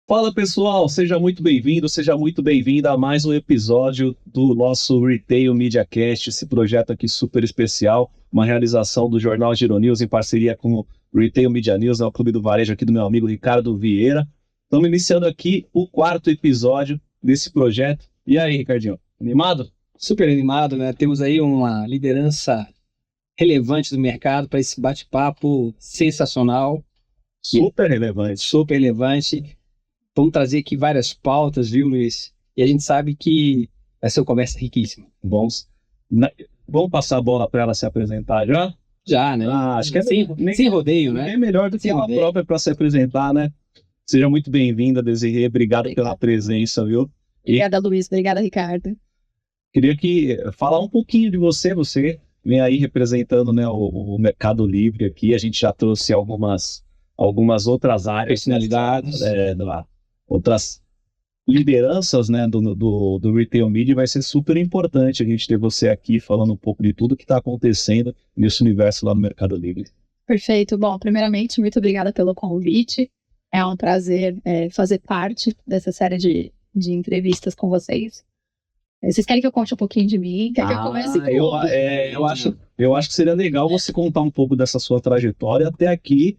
Fala pessoal, seja muito bem-vindo, seja muito bem-vinda a mais um episódio do nosso Retail Media Cast, esse projeto aqui super especial, uma realização do Jornal Giro News em parceria com o Retail Media News, o Clube do Varejo aqui do meu amigo Ricardo Vieira. Estamos iniciando aqui o 4º episódio desse projeto. E aí, Ricardinho, animado? Super animado, né? Temos aí uma liderança relevante do mercado para esse bate-papo sensacional. Super relevante. Super relevante. Vamos trazer aqui várias pautas, viu, Luiz? E a gente sabe que vai ser uma conversa riquíssima. Vamos passar a bola para ela se apresentar já? Já, né? Acho que sem rodeio, né? É melhor do que ela própria para se apresentar, né? Seja muito bem-vinda, Desirê. Obrigado pela presença, viu? Obrigada, Luiz. Obrigada, Ricardo. Queria falar um pouquinho de você. Você vem aí representando, né, o Mercado Livre aqui. A gente já trouxe algumas outras áreas, personalidades, outras lideranças, né, do Retail Media. Vai ser super importante a gente ter você aqui falando um pouco de tudo que está acontecendo nesse universo lá no Mercado Livre. Perfeito. Bom, primeiramente, muito obrigada pelo convite. É um prazer fazer parte dessa série de entrevistas com vocês. Vocês querem que eu conte um pouquinho de mim? Quer que eu comece com eu acho que seria legal você contar um pouco dessa sua trajetória até aqui,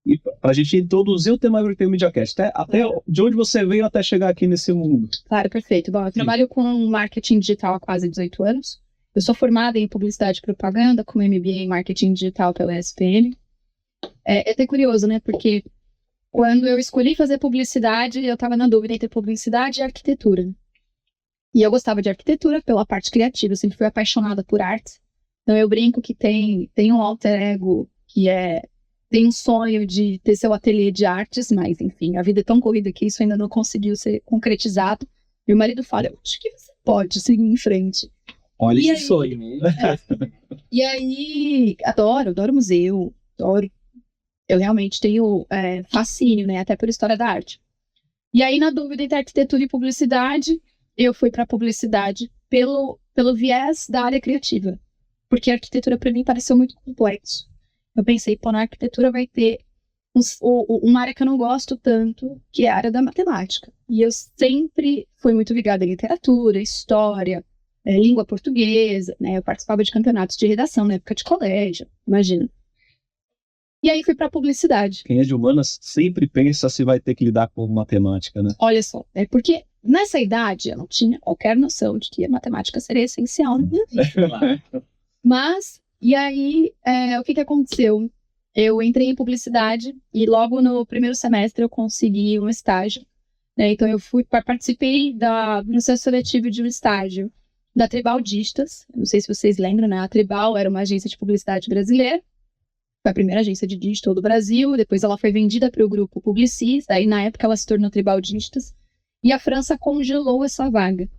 e para a gente introduzir o tema do Retail Media Cast, até de onde você veio até chegar aqui nesse mundo. Claro, perfeito. Bom, eu trabalho com marketing digital há quase 18 anos. Eu sou formada em publicidade e propaganda, com MBA em marketing digital pela ESPM. É até curioso, né? Porque quando eu escolhi fazer publicidade, eu estava na dúvida entre publicidade e arquitetura. E eu gostava de arquitetura pela parte criativa, eu sempre fui apaixonada por arte. Então eu brinco que tem um alter ego que tem um sonho de ter seu ateliê de artes, mas enfim, a vida é tão corrida que isso ainda não conseguiu ser concretizado. Meu marido fala, eu acho que você pode seguir em frente. Olha esse sonho. E aí, adoro museu, eu realmente tenho fascínio, né, até por história da arte. E aí, na dúvida entre arquitetura e publicidade, eu fui para publicidade pelo viés da área criativa, porque a arquitetura para mim pareceu muito complexo. Eu pensei, na arquitetura vai ter uma área que eu não gosto tanto, que é a área da matemática. E eu sempre fui muito ligada à literatura, história, língua portuguesa, né? Eu participava de campeonatos de redação na época de colégio, imagina. E aí fui para publicidade. Quem é de humanas sempre pensa se vai ter que lidar com matemática, né? Olha só, porque nessa idade eu não tinha qualquer noção de que a matemática seria essencial na minha vida. Mas, e aí, o que aconteceu? Eu entrei em publicidade e logo no primeiro semestre eu consegui um estágio, né? Então eu participei do processo seletivo de um estágio da Tribal Digitas. Não sei se vocês lembram, né? A Tribal era uma agência de publicidade brasileira. Foi a primeira agência de digital do Brasil. Depois ela foi vendida para o grupo Publicis. Daí na época ela se tornou Tribal Digitas. E a França congelou essa vaga.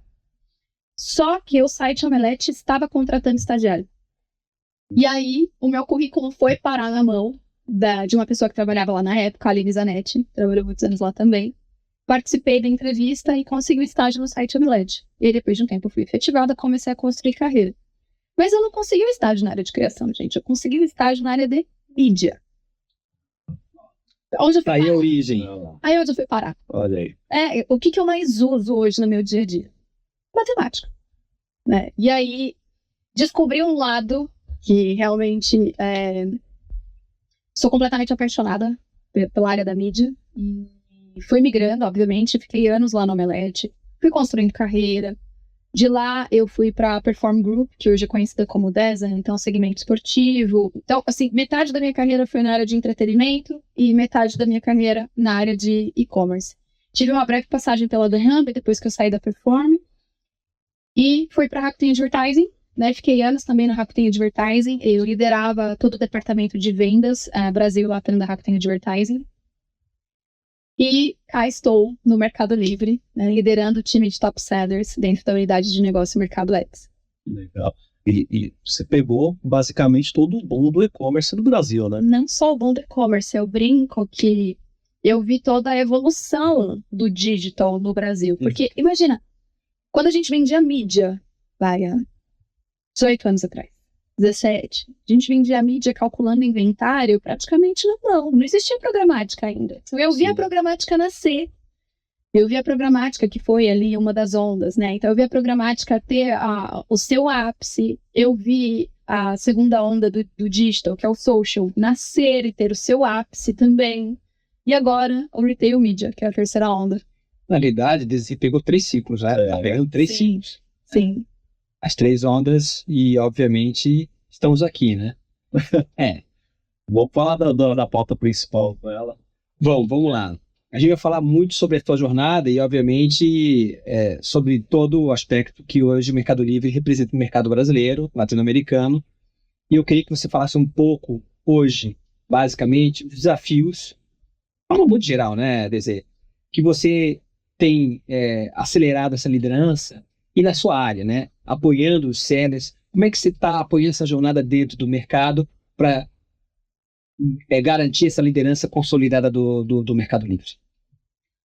Só que o site Omelete estava contratando estagiário. E aí, o meu currículo foi parar na mão de uma pessoa que trabalhava lá na época, a Aline Zanetti, trabalhou muitos anos lá também. Participei da entrevista e consegui um estágio no site Omelete. E aí, depois de um tempo, eu fui efetivada, comecei a construir carreira. Mas eu não consegui um estágio na área de criação, gente. Eu consegui um estágio na área de mídia. Onde eu fui aí a origem. Aí onde eu fui parar. Olha aí. O que eu mais uso hoje no meu dia a dia? Matemática. Né? E aí, descobri um lado que realmente sou completamente apaixonada pela área da mídia. E fui migrando, obviamente. Fiquei anos lá no Omelete. Fui construindo carreira. De lá, eu fui para a Perform Group, que hoje é conhecida como DESA, então segmento esportivo. Então, assim, metade da minha carreira foi na área de entretenimento e metade da minha carreira na área de e-commerce. Tive uma breve passagem pela The Hub, depois que eu saí da Perform. E fui para a Rakuten Advertising, né? Fiquei anos também na Rakuten Advertising. Eu liderava todo o departamento de vendas Brasil e Latam da Rakuten Advertising. E cá estou no Mercado Livre, né, liderando o time de top sellers dentro da unidade de negócio Mercado X. Legal. E você pegou basicamente todo o boom do e-commerce no Brasil, né? Não só o boom do e-commerce, eu brinco que eu vi toda a evolução do digital no Brasil. Porque, imagina, quando a gente vendia mídia, há 18 anos atrás, 17, a gente vendia mídia calculando inventário praticamente na mão. Não existia programática ainda. Então eu vi a programática nascer Eu vi a programática, que foi ali uma das ondas, né? Então, eu vi a programática ter o seu ápice, eu vi a segunda onda do digital, que é o social, nascer e ter o seu ápice também. E agora, o retail media, que é a terceira onda. Na realidade, você pegou 3 ciclos, né? Tá pegando 3 ciclos. Sim. As 3 ondas e, obviamente, estamos aqui, né? Vou falar da pauta principal com ela. Vamos lá. A gente vai falar muito sobre a sua jornada e, obviamente, sobre todo o aspecto que hoje o Mercado Livre representa no mercado brasileiro, latino-americano. E eu queria que você falasse um pouco hoje, basicamente, os desafios, de uma modo geral, né, DZ, que você tem acelerado essa liderança e na sua área, né, apoiando os sellers. Como é que você está apoiando essa jornada dentro do mercado para garantir essa liderança consolidada do Mercado Livre?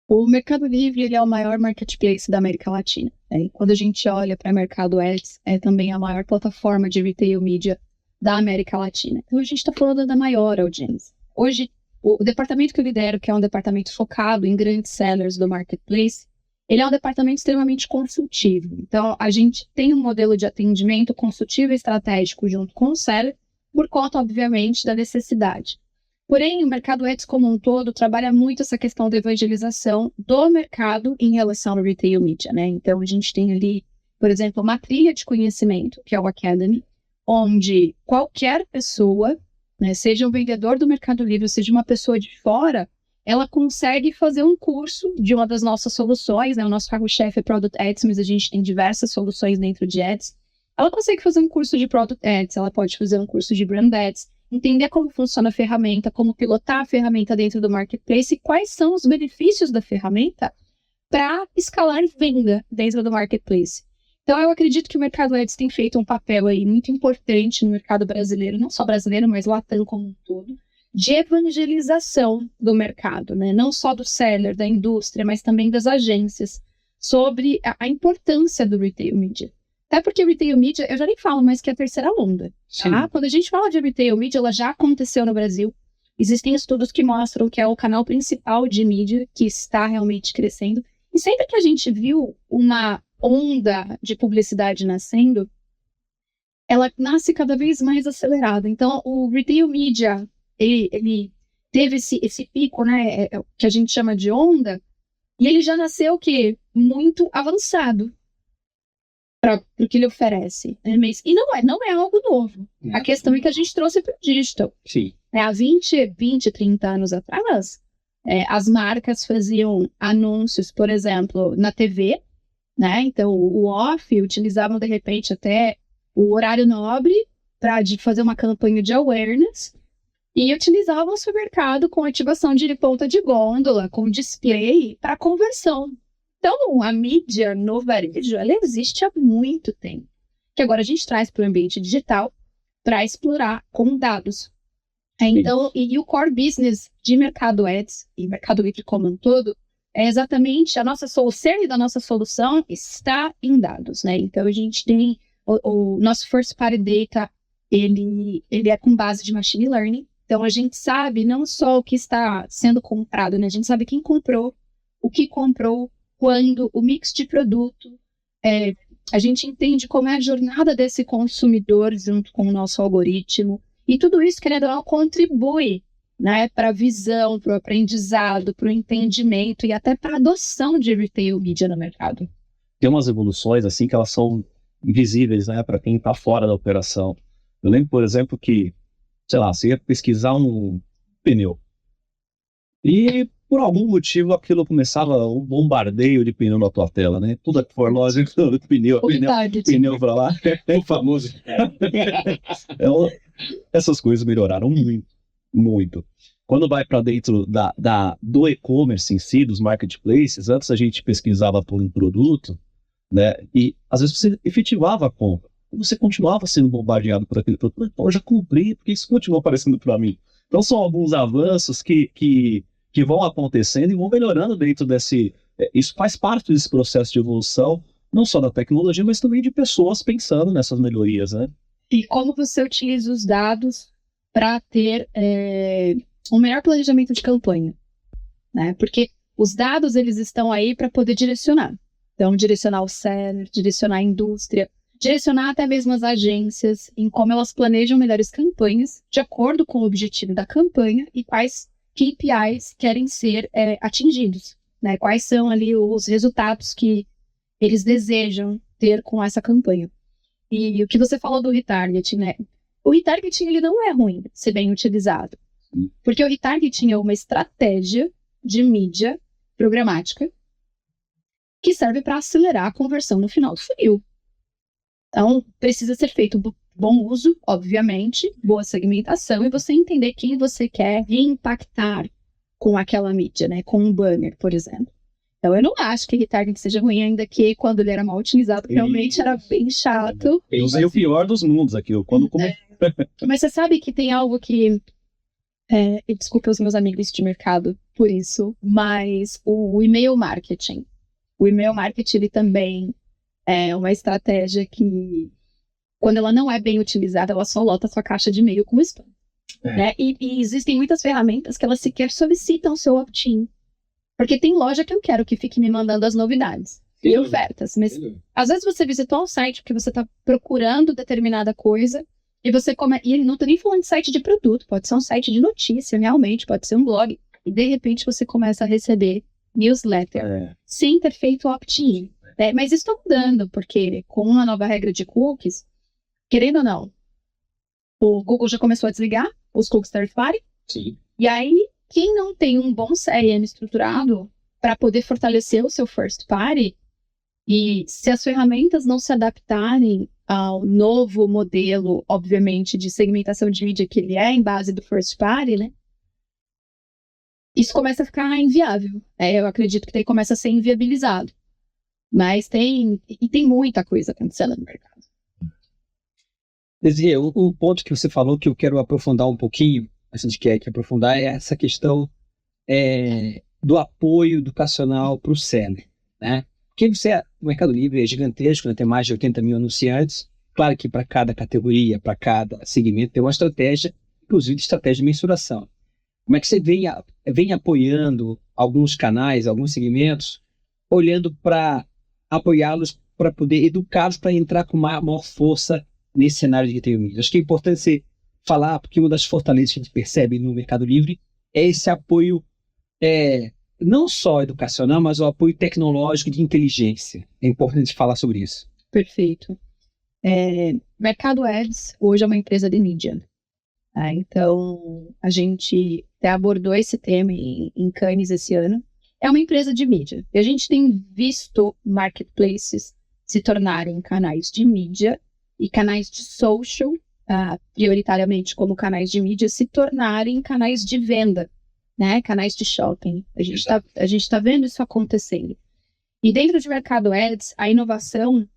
O Mercado Livre ele é o maior marketplace da América Latina, né? Quando a gente olha para o Mercado Ads, é também a maior plataforma de retail media da América Latina. Então a gente está falando da maior audiência. Hoje, o departamento que eu lidero, que é um departamento focado em grandes sellers do marketplace, ele é um departamento extremamente consultivo. Então a gente tem um modelo de atendimento consultivo e estratégico junto com o seller, por conta, obviamente, da necessidade. Porém, o mercado Ads como um todo trabalha muito essa questão da evangelização do mercado em relação ao retail media, né? Então, a gente tem ali, por exemplo, uma trilha de conhecimento, que é o Academy, onde qualquer pessoa, né, seja um vendedor do Mercado Livre, seja uma pessoa de fora, ela consegue fazer um curso de uma das nossas soluções, né? O nosso carro-chefe é Product Ads, mas a gente tem diversas soluções dentro de Ads. Ela consegue fazer um curso de Product Ads, ela pode fazer um curso de Brand Ads, entender como funciona a ferramenta, como pilotar a ferramenta dentro do marketplace e quais são os benefícios da ferramenta para escalar venda dentro do marketplace. Então, eu acredito que o Mercado Ads tem feito um papel aí muito importante no mercado brasileiro, não só brasileiro, mas latam como um todo, de evangelização do mercado, né? Não só do seller, da indústria, mas também das agências, sobre a importância do retail media. Até porque retail media, eu já nem falo mais que é a terceira onda. Tá? Quando a gente fala de retail media, ela já aconteceu no Brasil. Existem estudos que mostram que é o canal principal de mídia que está realmente crescendo. E sempre que a gente viu uma onda de publicidade nascendo, ela nasce cada vez mais acelerada. Então, o retail media, ele teve esse pico, né, que a gente chama de onda, e ele já nasceu o quê? Muito avançado para o que ele oferece. Mas, e não é algo novo. A questão é que a gente trouxe para o digital. Sim. Há 20, 30 anos atrás, as marcas faziam anúncios, por exemplo, na TV, né? Então, o off utilizavam, de repente, até o horário nobre para fazer uma campanha de awareness e utilizavam o supermercado com ativação de ponta de gôndola, com display para conversão. Então, a mídia no varejo, ela existe há muito tempo, que agora a gente traz para o ambiente digital para explorar com dados. Então, e o core business de Mercado Ads e Mercado Livre como um todo é exatamente o cerne da nossa solução está em dados, né? Então, a gente tem o nosso first party data, ele é com base de machine learning. Então, a gente sabe não só o que está sendo comprado, né? A gente sabe quem comprou, o que comprou, quando, o mix de produto, a gente entende como é a jornada desse consumidor junto com o nosso algoritmo, e tudo isso, querendo ou não, contribui, né, para a visão, para o aprendizado, para o entendimento e até para a adoção de retail media no mercado. Tem umas evoluções assim que elas são invisíveis, né, para quem está fora da operação. Eu lembro, por exemplo, que, sei lá, você ia pesquisar um pneu e por algum motivo aquilo começava um bombardeio de pneu na tua tela, né? Tudo que for loja, pneu pra lá. É o famoso. Essas coisas melhoraram muito, muito. Quando vai para dentro do e-commerce em si, dos marketplaces, antes a gente pesquisava por um produto, né? E às vezes você efetivava a compra. Você continuava sendo bombardeado por aquele produto. Pô, eu já comprei, porque isso continua aparecendo para mim. Então são alguns avanços que vão acontecendo e vão melhorando dentro desse... Isso faz parte desse processo de evolução, não só da tecnologia, mas também de pessoas pensando nessas melhorias, né? E como você utiliza os dados para ter um melhor planejamento de campanha, né? Porque os dados eles estão aí para poder direcionar. Então, direcionar o seller, direcionar a indústria, direcionar até mesmo as agências em como elas planejam melhores campanhas de acordo com o objetivo da campanha e quais KPIs querem ser atingidos, né? Quais são ali os resultados que eles desejam ter com essa campanha. E o que você falou do retargeting, né? O retargeting ele não é ruim se bem utilizado, porque o retargeting é uma estratégia de mídia programática que serve para acelerar a conversão no final do funil. Então, precisa ser feito bom uso, obviamente, boa segmentação e você entender quem você quer impactar com aquela mídia, né? Com um banner, por exemplo. Então, eu não acho que retargeting seja ruim, ainda que quando ele era mal utilizado, realmente era bem chato. Eu usei o pior dos mundos aqui. Mas você sabe que tem algo que... e desculpe os meus amigos de mercado por isso, mas o e-mail marketing. O e-mail marketing, ele também é uma estratégia que, quando ela não é bem utilizada, ela só lota a sua caixa de e-mail com spam. Né? E existem muitas ferramentas que elas sequer solicitam o seu opt-in. Porque tem loja que eu quero que fique me mandando as novidades e ofertas. Mas às vezes você visitou um site porque você está procurando determinada coisa e você e ele não está nem falando de site de produto, pode ser um site de notícia, realmente, pode ser um blog. E de repente você começa a receber newsletter sem ter feito opt-in. Né? Mas isso está mudando, porque com a nova regra de cookies, querendo ou não, o Google já começou a desligar os cookies third party. Sim. E aí, quem não tem um bom CRM estruturado para poder fortalecer o seu first party, e se as ferramentas não se adaptarem ao novo modelo, obviamente, de segmentação de mídia que ele é em base do first party, né? Isso começa a ficar inviável. Eu acredito que daí começa a ser inviabilizado. Mas tem muita coisa acontecendo no mercado. Desirê, um ponto que você falou que eu quero aprofundar um pouquinho, a gente quer aprofundar, é essa questão do apoio educacional para o seller, né? Porque o Mercado Livre é gigantesco, né? Tem mais de 80 mil anunciantes. Claro que para cada categoria, para cada segmento, tem uma estratégia, inclusive estratégia de mensuração. Como é que você vem apoiando alguns canais, alguns segmentos, olhando para apoiá-los, para poder educá-los para entrar com maior força nesse cenário de retail media? Acho que é importante você falar, porque uma das fortalezas que a gente percebe no Mercado Livre é esse apoio, não só educacional, mas o apoio tecnológico de inteligência. É importante falar sobre isso. Perfeito. Mercado Ads hoje é uma empresa de mídia. Então, a gente até abordou esse tema em Cannes esse ano. É uma empresa de mídia. E a gente tem visto marketplaces se tornarem canais de mídia e canais de social, prioritariamente como canais de mídia, se tornarem canais de venda, né? Canais de shopping. A gente tá vendo isso acontecendo. E dentro de Mercado Ads, a inovação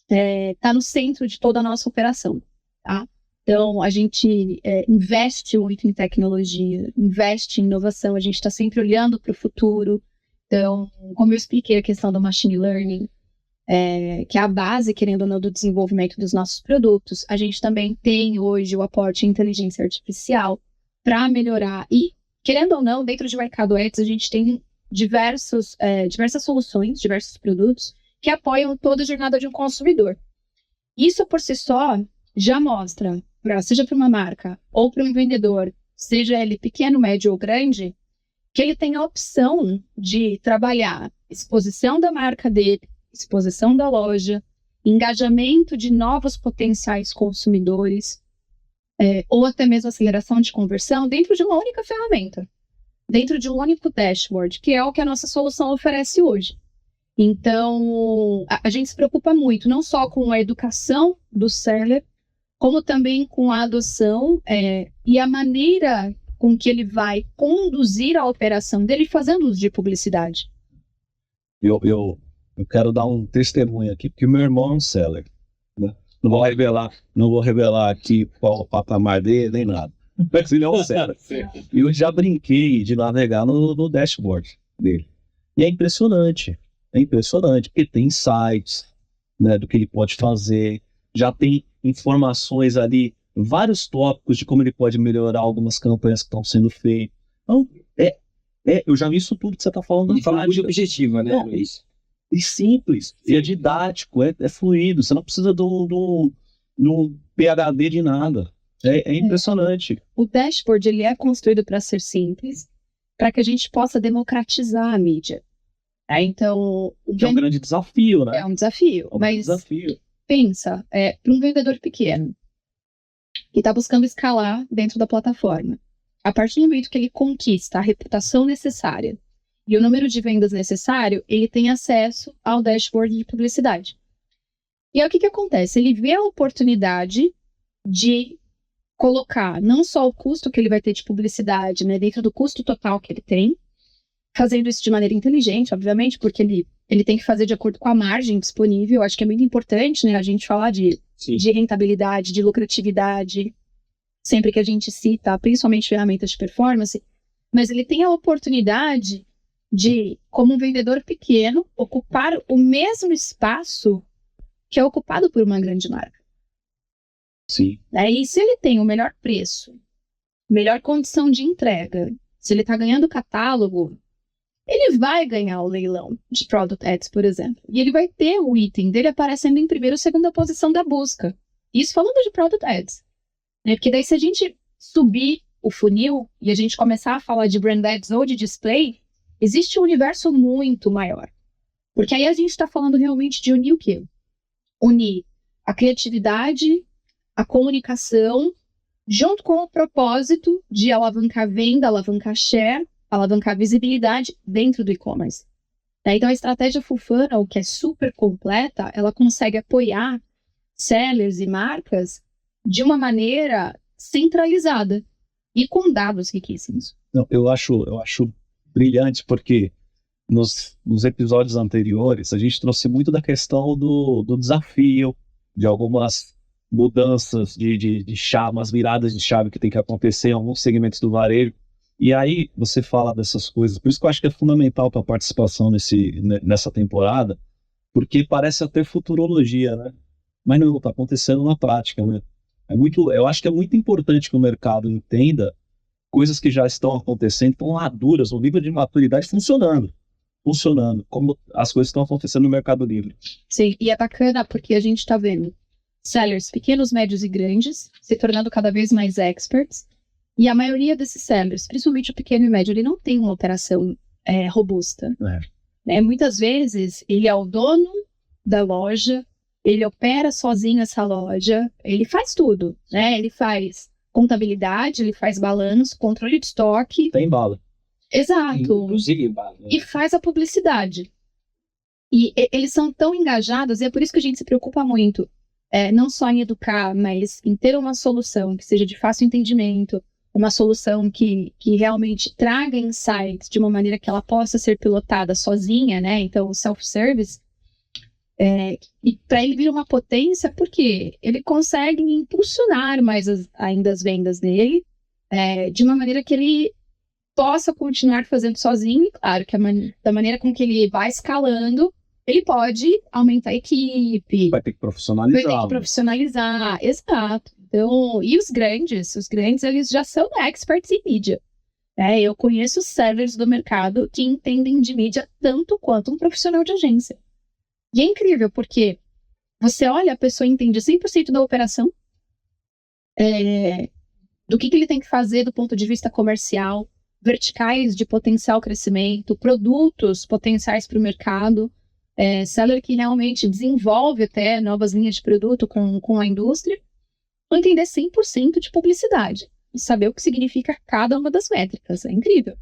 está no centro de toda a nossa operação, tá? Então, a gente investe muito em tecnologia, investe em inovação, a gente está sempre olhando para o futuro. Então, como eu expliquei a questão do machine learning, que é a base, querendo ou não, do desenvolvimento dos nossos produtos, a gente também tem hoje o aporte de inteligência artificial para melhorar. E, querendo ou não, dentro de Mercado Ads, a gente tem diversas soluções, diversos produtos que apoiam toda a jornada de um consumidor. Isso, por si só, já mostra, seja para uma marca ou para um vendedor, seja ele pequeno, médio ou grande, que ele tem a opção de trabalhar exposição da marca dele, exposição da loja, engajamento de novos potenciais consumidores, ou até mesmo aceleração de conversão dentro de uma única ferramenta, dentro de um único dashboard, que é o que a nossa solução oferece hoje. Então, a gente se preocupa muito, não só com a educação do seller, como também com a adoção e a maneira com que ele vai conduzir a operação dele fazendo uso de publicidade. Eu quero dar um testemunho aqui, porque meu irmão é um seller. Né? Não vou revelar aqui qual o patamar dele, nem nada. Mas ele é um seller. E eu já brinquei de navegar no dashboard dele. E é impressionante, porque tem insights, né, do que ele pode fazer, já tem informações ali, vários tópicos de como ele pode melhorar algumas campanhas que estão sendo feitas. Então, Eu já vi isso tudo que você está falando na Ele fala muito prática. objetiva, né, Não, Luiz? E simples, e é didático, é fluido. Você não precisa de um PhD de nada. É impressionante. O dashboard ele é construído para ser simples, para que a gente possa democratizar a mídia. Então, Que é um grande desafio, né? é um desafio, É um mas desafio. pensa, para um vendedor pequeno que está buscando escalar dentro da plataforma, a partir do momento que ele conquista a reputação necessária e o número de vendas necessário, ele tem acesso ao dashboard de publicidade. E aí o que acontece? Ele vê a oportunidade de colocar não só o custo que ele vai ter de publicidade, né, dentro do custo total que ele tem, fazendo isso de maneira inteligente, obviamente, porque ele tem que fazer de acordo com a margem disponível. Acho que é muito importante, né, a gente falar de rentabilidade, de lucratividade, sempre que a gente cita, principalmente ferramentas de performance, mas ele tem a oportunidade de, como um vendedor pequeno, ocupar o mesmo espaço que é ocupado por uma grande marca. Sim. E se ele tem o melhor preço, melhor condição de entrega, se ele está ganhando catálogo, ele vai ganhar o leilão de Product Ads, por exemplo. E ele vai ter o item dele aparecendo em primeira ou segunda posição da busca. Isso falando de Product Ads. Porque daí se a gente subir o funil e a gente começar a falar de Brand Ads ou de Display, existe um universo muito maior. Porque aí a gente está falando realmente de unir o quê? Unir a criatividade, a comunicação, junto com o propósito de alavancar venda, alavancar share, alavancar visibilidade dentro do e-commerce. Então a estratégia Full Funnel, que é super completa, ela consegue apoiar sellers e marcas de uma maneira centralizada e com dados riquíssimos. Não, eu acho brilhante porque nos episódios anteriores a gente trouxe muito da questão do desafio, de algumas mudanças de chave, umas viradas de chave que tem que acontecer em alguns segmentos do varejo. E aí você fala dessas coisas. Por isso que eu acho que é fundamental a tua participação nessa temporada, porque parece até futurologia, né? Mas não, está acontecendo na prática, né? Eu acho que é muito importante que o mercado entenda coisas que já estão acontecendo, estão maduras, o nível de maturidade funcionando, como as coisas estão acontecendo no Mercado Livre. Sim, e é bacana porque a gente está vendo sellers pequenos, médios e grandes se tornando cada vez mais experts, e a maioria desses sellers, principalmente o pequeno e médio, ele não tem uma operação robusta. Muitas vezes ele é o dono da loja, ele opera sozinho essa loja, ele faz tudo, né? Ele faz contabilidade, ele faz balanço, controle de estoque. Tem bala. Exato. Inclusive bala. E faz a publicidade. E eles são tão engajados, e é por isso que a gente se preocupa muito, não só em educar, mas em ter uma solução que seja de fácil entendimento, uma solução que realmente traga insights de uma maneira que ela possa ser pilotada sozinha, né? Então, o self-service, e para ele vir uma potência, porque ele consegue impulsionar mais ainda as vendas dele, de uma maneira que ele possa continuar fazendo sozinho, e claro, que da maneira com que ele vai escalando, ele pode aumentar a equipe. Vai ter que profissionalizar. Vai ter que profissionalizar, exato. Então, e os grandes, eles já são experts em mídia. Eu conheço sellers do mercado que entendem de mídia tanto quanto um profissional de agência. E é incrível, porque você olha, a pessoa entende 100% da operação, do que ele tem que fazer do ponto de vista comercial, verticais de potencial crescimento, produtos potenciais para o mercado, seller que realmente desenvolve até novas linhas de produto com a indústria, entender 100% de publicidade e saber o que significa cada uma das métricas. É incrível.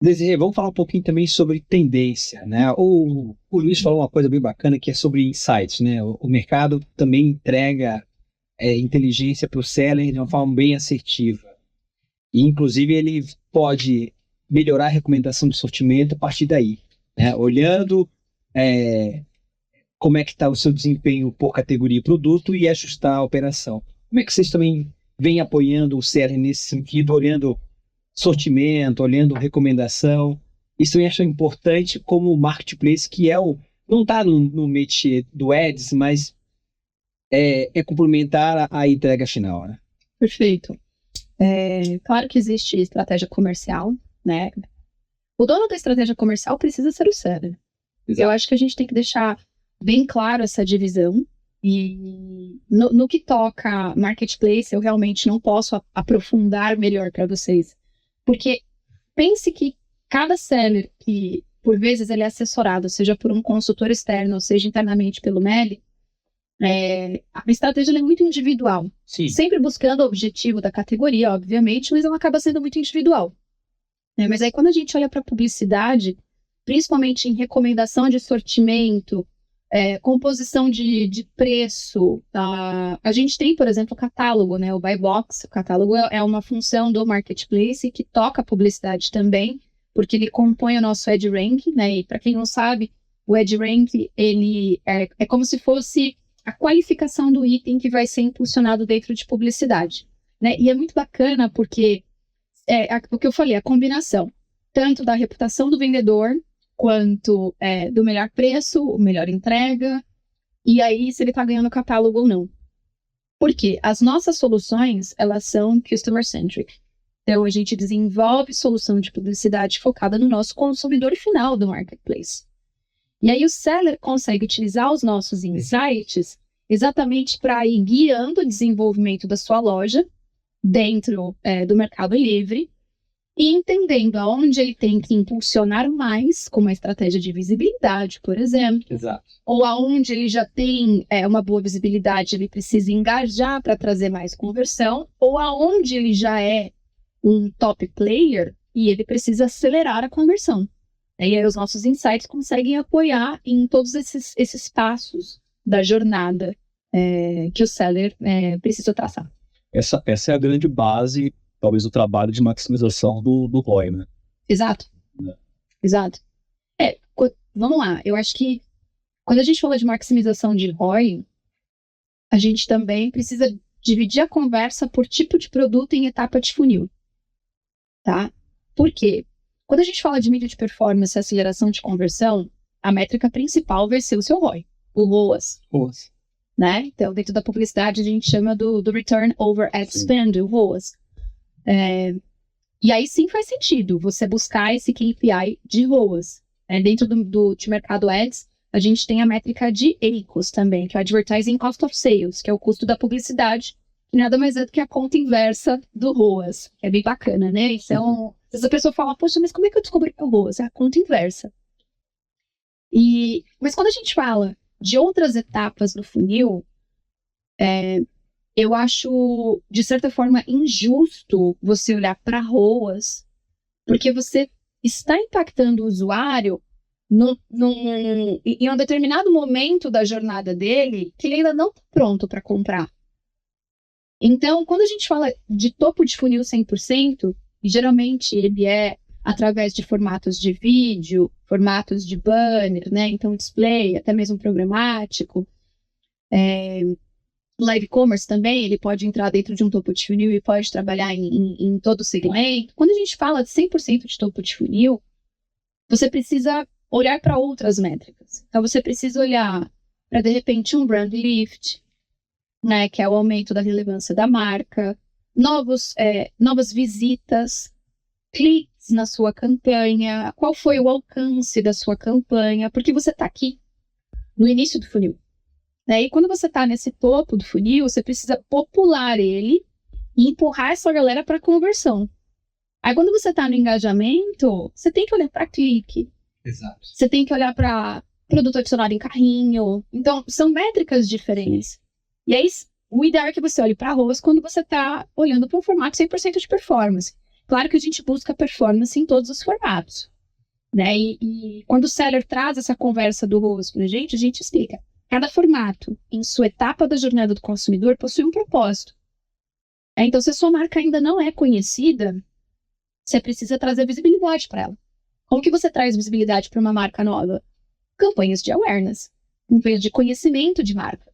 Desirê, vamos falar um pouquinho também sobre tendência, né? O Luiz falou uma coisa bem bacana que é sobre insights, né? O mercado também entrega inteligência para o seller de uma forma bem assertiva. E, inclusive, ele pode melhorar a recomendação de sortimento a partir daí, né? Olhando como é que está o seu desempenho por categoria e produto e ajustar a operação. Como é que vocês também vêm apoiando o seller nesse sentido, olhando sortimento, olhando recomendação? Isso eu acho importante como marketplace, que não está no métier do Ads, mas é complementar a entrega final, né? Perfeito. Claro que existe estratégia comercial, né? O dono da estratégia comercial precisa ser o seller. Eu acho que a gente tem que deixar bem claro essa divisão. E no que toca marketplace, eu realmente não posso aprofundar melhor para vocês. Porque pense que cada seller que, por vezes, ele é assessorado, seja por um consultor externo, ou seja internamente pelo MELI, a estratégia ela é muito individual. Sim. Sempre buscando o objetivo da categoria, obviamente, mas ela acaba sendo muito individual. Mas aí quando a gente olha para a publicidade, principalmente em recomendação de sortimento, composição de preço, a gente tem, por exemplo, o catálogo, né, o buy box. O catálogo é uma função do marketplace que toca a publicidade também, porque ele compõe o nosso Ad Rank, né, e para quem não sabe, o Ad Rank ele é como se fosse a qualificação do item que vai ser impulsionado dentro de publicidade, né, e é muito bacana porque o que eu falei, a combinação tanto da reputação do vendedor quanto do melhor preço, melhor entrega, e aí se ele está ganhando catálogo ou não. Porque as nossas soluções, elas são customer-centric. Então, a gente desenvolve solução de publicidade focada no nosso consumidor final do marketplace. E aí o seller consegue utilizar os nossos insights exatamente para ir guiando o desenvolvimento da sua loja dentro do Mercado Livre, e entendendo aonde ele tem que impulsionar mais, com uma estratégia de visibilidade, por exemplo. Exato. Ou aonde ele já tem uma boa visibilidade, ele precisa engajar para trazer mais conversão, ou aonde ele já é um top player e ele precisa acelerar a conversão. E aí os nossos insights conseguem apoiar em todos esses passos da jornada que o seller precisa traçar. Essa é a grande base, talvez, do trabalho de maximização do ROI, né? Exato. Exato. Vamos lá, eu acho que quando a gente fala de maximização de ROI, a gente também precisa dividir a conversa por tipo de produto em etapa de funil. Tá? Por quê? Quando a gente fala de mídia de performance e aceleração de conversão, a métrica principal vai ser o seu ROI, o ROAS. Né? Então, dentro da publicidade, a gente chama do Return Over Ad Spend, o ROAS. E aí sim faz sentido você buscar esse KPI de ROAS. Dentro de mercado ads, a gente tem a métrica de ACoS também, que é o Advertising Cost of Sales, que é o custo da publicidade, que nada mais é do que a conta inversa do ROAS. É bem bacana, né? Então, às vezes a pessoa fala, poxa, mas como é que eu descobri que é o ROAS? É a conta inversa. Mas quando a gente fala de outras etapas do funil, eu acho, de certa forma, injusto você olhar para ROAS, porque você está impactando o usuário em um determinado momento da jornada dele que ele ainda não está pronto para comprar. Então, quando a gente fala de topo de funil 100%, e geralmente ele é através de formatos de vídeo, formatos de banner, né? Então, display, até mesmo programático. Live commerce também, ele pode entrar dentro de um topo de funil e pode trabalhar em todo o segmento. Quando a gente fala de 100% de topo de funil, você precisa olhar para outras métricas. Então, você precisa olhar para, de repente, um brand lift, né, que é o aumento da relevância da marca, novas visitas, cliques na sua campanha, qual foi o alcance da sua campanha, porque você está aqui no início do funil. E quando você está nesse topo do funil, você precisa popular ele e empurrar essa galera para conversão. Aí quando você está no engajamento, você tem que olhar para clique. Exato. Você tem que olhar para produto adicionado em carrinho. Então, são métricas diferentes. E aí, o ideal é que você olhe para ROAS quando você está olhando para um formato 100% de performance. Claro que a gente busca performance em todos os formatos. Né? E quando o seller traz essa conversa do ROAS para a gente explica. Cada formato, em sua etapa da jornada do consumidor, possui um propósito. Então, se a sua marca ainda não é conhecida, você precisa trazer visibilidade para ela. Como que você traz visibilidade para uma marca nova? Campanhas de awareness, campanhas de conhecimento de marca.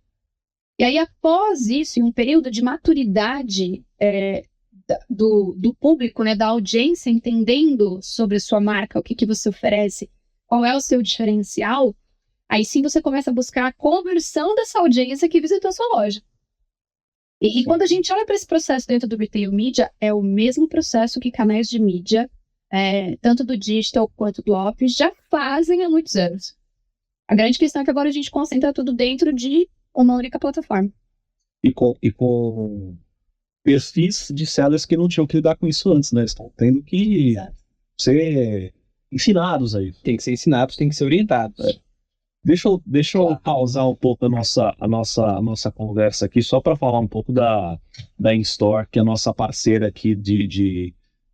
E aí, após isso, em um período de maturidade do público, né, da audiência, entendendo sobre a sua marca, o que você oferece, qual é o seu diferencial, aí sim você começa a buscar a conversão dessa audiência que visitou a sua loja. E quando a gente olha para esse processo dentro do retail media, é o mesmo processo que canais de mídia, tanto do digital quanto do off, já fazem há muitos anos. A grande questão é que agora a gente concentra tudo dentro de uma única plataforma. E com perfis de sellers que não tinham que lidar com isso antes, né? Eles estão tendo que Exato. ser ensinados aí. Tem que ser ensinados, tem que ser orientados. Deixa eu pausar um pouco a nossa conversa aqui, só para falar um pouco da InStore, que é a nossa parceira aqui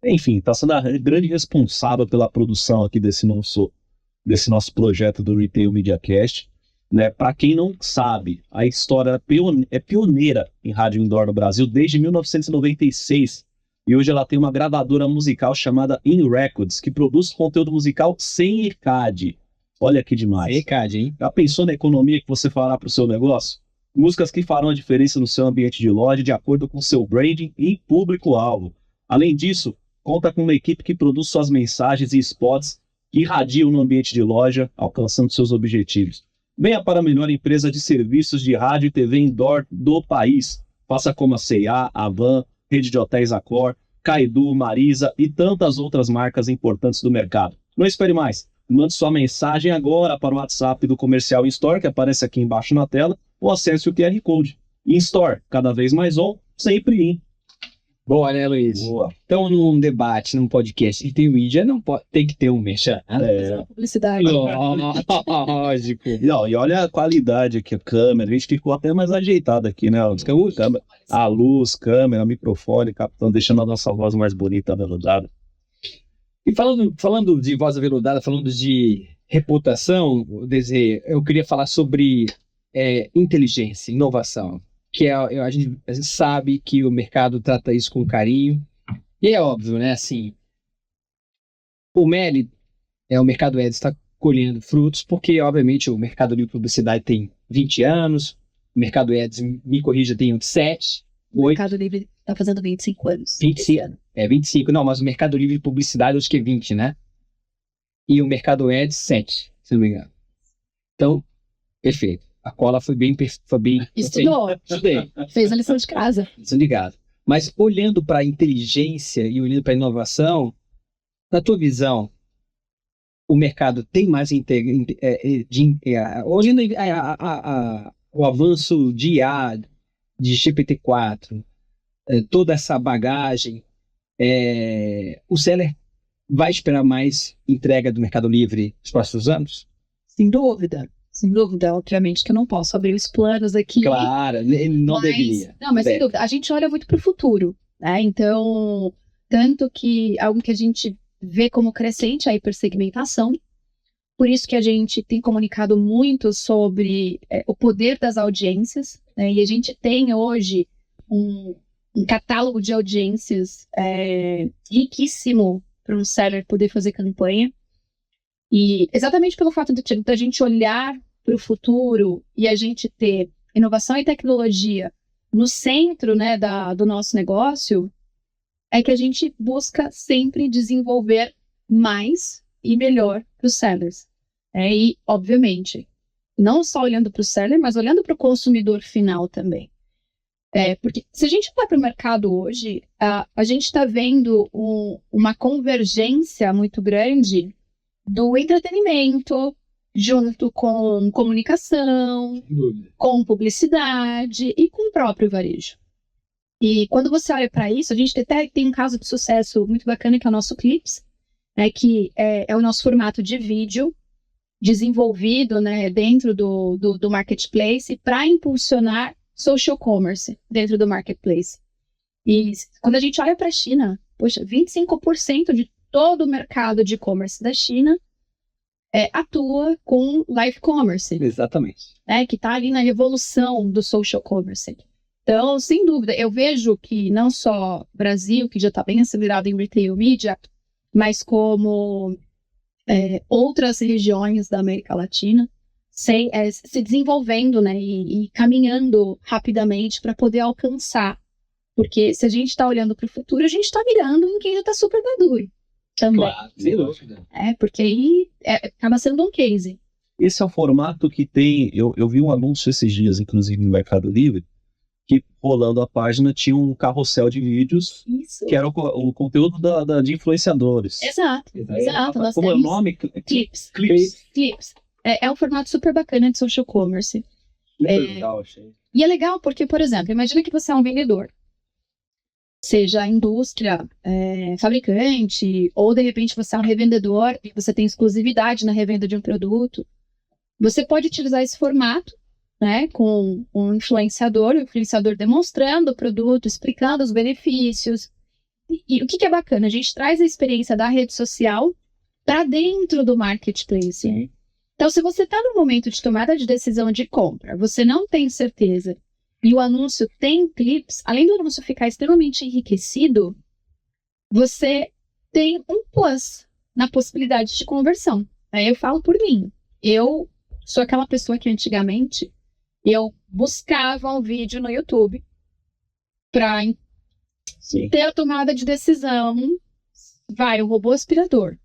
enfim, está sendo a grande responsável pela produção aqui desse nosso projeto do Retail MediaCast. Né? Para quem não sabe, a InStore é pioneira em rádio indoor no Brasil desde 1996. E hoje ela tem uma gravadora musical chamada InRecords, que produz conteúdo musical sem ECAD. Olha que demais. ECAD, hein? Já pensou na economia que você fará para o seu negócio? Músicas que farão a diferença no seu ambiente de loja de acordo com seu branding e público-alvo. Além disso, conta com uma equipe que produz suas mensagens e spots que irradiam no ambiente de loja, alcançando seus objetivos. Venha para a melhor empresa de serviços de rádio e TV indoor do país. Faça como a C&A, Avan, Rede de Hotéis Accor, Caidu, Marisa e tantas outras marcas importantes do mercado. Não espere mais. Mande sua mensagem agora para o WhatsApp do Comercial InStore, que aparece aqui embaixo na tela, ou acesse o QR Code. InStore, cada vez mais on, sempre in. Boa, né, Luiz? Boa. Então, num debate, num podcast que tem mídia, não pode, tem que ter um merchan. Publicidade. Lógico. Não, e olha a qualidade aqui, a câmera. A gente ficou até mais ajeitado aqui, né? A luz, câmera, microfone, capitão, deixando a nossa voz mais bonita, aveludada. E falando de voz aveludada, falando de reputação, Desê, eu queria falar sobre inteligência, inovação, que a gente sabe que o mercado trata isso com carinho. E é óbvio, né? Assim, o MELI, o Mercado Ads, está colhendo frutos, porque, obviamente, o Mercado Livre Publicidade tem 20 anos, o Mercado Ads, me corrija, tem 7, O 8. Mercado Livre está fazendo 25 anos. 25 anos. 25. Não, mas o Mercado Livre de Publicidade acho que é 20, né? E o Mercado Ads, 7, se não me engano. Então, perfeito. A cola foi bem... Estudou. Estudei. Fez a lição de casa. Desligado. Mas olhando para a inteligência e olhando para a inovação, na tua visão, o mercado tem mais olhando o avanço de IA, de GPT-4, toda essa bagagem, o seller vai esperar mais entrega do Mercado Livre nos próximos anos? Sem dúvida. Sem dúvida. Obviamente que eu não posso abrir os planos aqui. Claro, ele não deveria. Não, mas sem dúvida. A gente olha muito para o futuro, né? Então, tanto que algo que a gente vê como crescente é a hipersegmentação. Por isso que a gente tem comunicado muito sobre o poder das audiências, né? E a gente tem hoje um catálogo de audiências riquíssimo para um seller poder fazer campanha. E exatamente pelo fato de a gente olhar para o futuro e a gente ter inovação e tecnologia no centro, né, do nosso negócio, é que a gente busca sempre desenvolver mais e melhor para os sellers. E, obviamente, não só olhando para o seller, mas olhando para o consumidor final também. Porque se a gente vai para o mercado hoje, a gente está vendo uma convergência muito grande do entretenimento, junto com comunicação, com publicidade e com o próprio varejo. E quando você olha para isso, a gente até tem um caso de sucesso muito bacana, que é o nosso Clips, né, que é o nosso formato de vídeo, desenvolvido, né, dentro do marketplace para impulsionar social commerce dentro do marketplace. E quando a gente olha para a China, poxa, 25% de todo o mercado de e-commerce da China atua com live commerce. Exatamente. Que está ali na evolução do social commerce. Então, sem dúvida, eu vejo que não só Brasil, que já está bem acelerado em retail media, mas como outras regiões da América Latina se desenvolvendo, né, e caminhando rapidamente para poder alcançar. Porque se a gente está olhando para o futuro, a gente está mirando em quem já está super maduro também. Claro, sem dúvida. Porque aí acaba sendo um case. Esse é o formato que tem... Eu vi um anúncio esses dias, inclusive, no Mercado Livre, que rolando a página tinha um carrossel de vídeos Isso. que era o conteúdo de influenciadores. Exato. Nós Como é o temos nome? Clips. Clips. É um formato super bacana de social commerce. Legal, achei. E é legal porque, por exemplo, imagina que você é um vendedor. Seja indústria, fabricante, ou de repente você é um revendedor e você tem exclusividade na revenda de um produto. Você pode utilizar esse formato, né, com um influenciador, o influenciador demonstrando o produto, explicando os benefícios. E o que é bacana? A gente traz a experiência da rede social para dentro do marketplace. Sim. Então, se você está no momento de tomada de decisão de compra, você não tem certeza, e o anúncio tem clips, além do anúncio ficar extremamente enriquecido, você tem um plus na possibilidade de conversão. Aí eu falo por mim. Eu sou aquela pessoa que antigamente eu buscava um vídeo no YouTube para ter a tomada de decisão. Vai, o robô aspirador.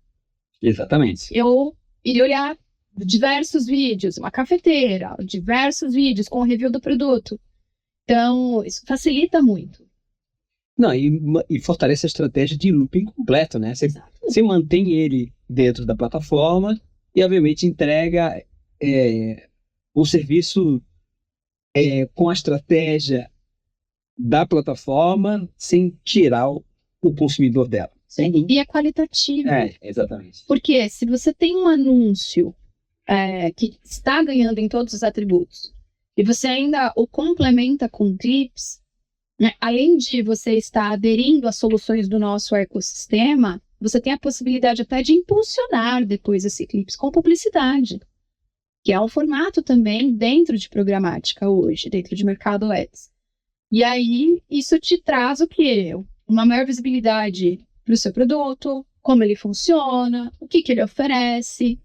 Exatamente. Eu iria olhar diversos vídeos, uma cafeteira, diversos vídeos com o review do produto. Então, isso facilita muito. Não, e fortalece a estratégia de looping completo, né? Você mantém ele dentro da plataforma e, obviamente, entrega o serviço com a estratégia da plataforma sem tirar o consumidor dela. Sim. E é qualitativo. Exatamente. Porque se você tem um anúncio que está ganhando em todos os atributos e você ainda o complementa com clips, né, além de você estar aderindo às soluções do nosso ecossistema, você tem a possibilidade até de impulsionar depois esse clips com publicidade, que é um formato também dentro de programática hoje, dentro de mercado ads. E aí, isso te traz o quê? Uma maior visibilidade para o seu produto, como ele funciona, o que ele oferece.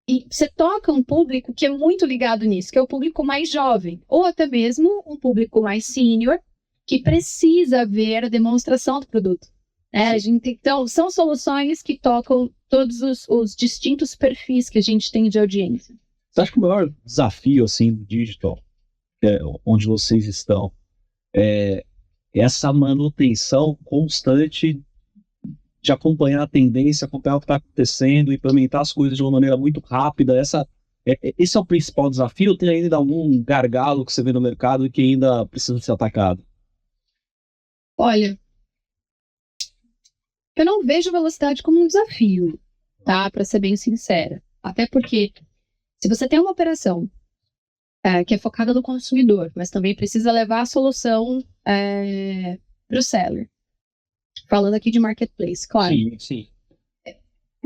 E você toca um público que é muito ligado nisso, que é o público mais jovem, ou até mesmo um público mais sênior, que precisa ver a demonstração do produto. Então, são soluções que tocam todos os distintos perfis que a gente tem de audiência. Você acha que o maior desafio assim, do digital, onde vocês estão, é essa manutenção constante de acompanhar a tendência, acompanhar o que está acontecendo, implementar as coisas de uma maneira muito rápida? Esse é o principal desafio? Ou tem ainda algum gargalo que você vê no mercado e que ainda precisa ser atacado? Olha, eu não vejo velocidade como um desafio, tá? Para ser bem sincera. Até porque, se você tem uma operação que é focada no consumidor, mas também precisa levar a solução para o seller. Falando aqui de marketplace, claro. Sim.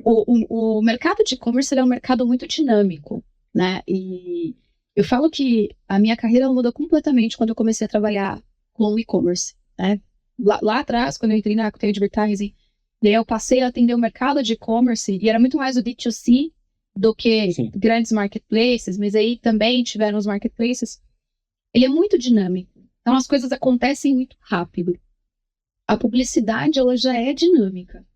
O mercado de e-commerce é um mercado muito dinâmico, né? E eu falo que a minha carreira mudou completamente quando eu comecei a trabalhar com e-commerce, né? Lá atrás, quando eu entrei na Cocktail Advertising, eu passei a atender o mercado de e-commerce e era muito mais o D2C do que grandes marketplaces, mas aí também tiveram os marketplaces. Ele é muito dinâmico, então as coisas acontecem muito rápido. A publicidade, ela já é dinâmica,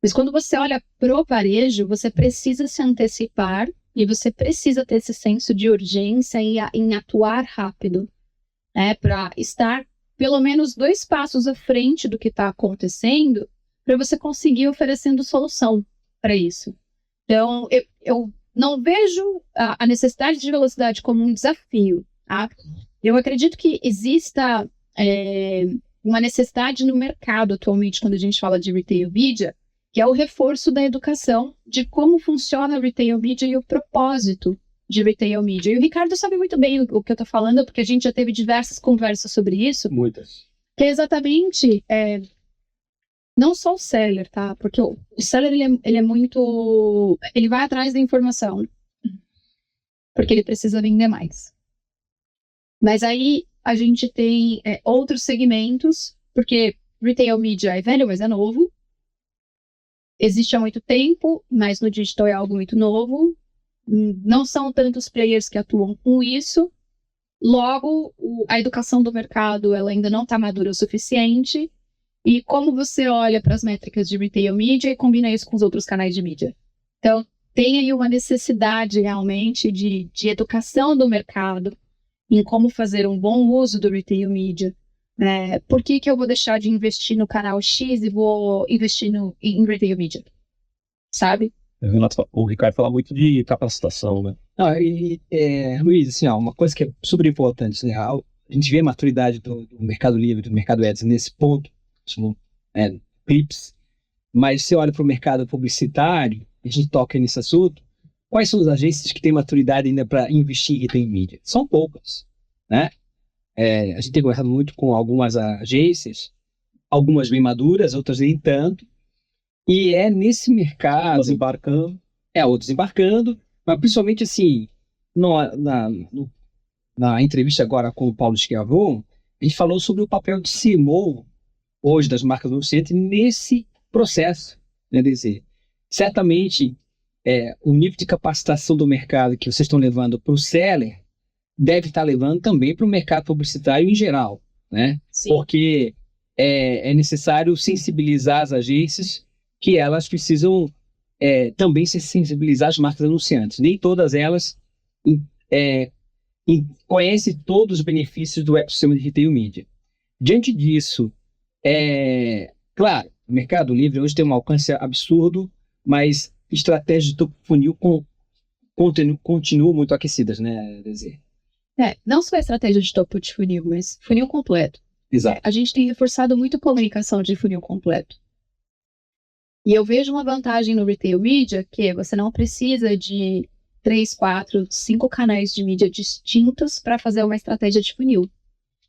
mas quando você olha pro varejo, você precisa se antecipar e você precisa ter esse senso de urgência em atuar rápido, para estar pelo menos 2 passos à frente do que está acontecendo, para você conseguir oferecendo solução para isso. Então, eu não vejo a necessidade de velocidade como um desafio. Tá? Eu acredito que exista uma necessidade no mercado atualmente, quando a gente fala de retail media, que é o reforço da educação de como funciona a retail media e o propósito de retail media. E o Ricardo sabe muito bem o que eu estou falando, porque a gente já teve diversas conversas sobre isso. Muitas. Que é exatamente... não só o seller, tá? Porque o seller, ele é muito... Ele vai atrás da informação. Porque ele precisa vender mais. Mas aí a gente tem outros segmentos, porque retail media é velho, mas é novo. Existe há muito tempo, mas no digital é algo muito novo. Não são tantos players que atuam com isso. Logo, a educação do mercado ela ainda não está madura o suficiente. E como você olha para as métricas de retail media e combina isso com os outros canais de mídia. Então, tem aí uma necessidade realmente de educação do mercado, em como fazer um bom uso do retail media. Por que eu vou deixar de investir no canal X e vou investir em retail media? Sabe? O Ricardo fala muito de capacitação, né? Não, Luiz, assim, uma coisa que é super importante, né? A gente vê a maturidade do Mercado Livre, do Mercado Ads nesse ponto, clips, mas se você olha para o mercado publicitário, a gente toca nesse assunto, quais são as agências que têm maturidade ainda para investir em retail media? São poucas, né? A gente tem conversado muito com algumas agências, algumas bem maduras, outras nem tanto, e é nesse mercado... outros embarcando, mas principalmente assim, na entrevista agora com o Paulo Schiavon, a gente falou sobre o papel de CMO, hoje, das marcas anunciantes, nesse processo, né? Quer dizer, certamente, o nível de capacitação do mercado que vocês estão levando para o seller deve estar levando também para o mercado publicitário em geral, né? Sim. Porque é necessário sensibilizar as agências que elas precisam também se sensibilizar as marcas anunciantes. Nem todas elas conhecem todos os benefícios do ecossistema de retail media. Diante disso, claro, o Mercado Livre hoje tem um alcance absurdo, mas estratégias de topo funil continuam muito aquecidas, né, Desi? Não só a estratégia de topo de funil, mas funil completo. Exato. A gente tem reforçado muito a comunicação de funil completo. E eu vejo uma vantagem no retail media, que você não precisa de 3, 4, 5 canais de mídia distintos para fazer uma estratégia de funil.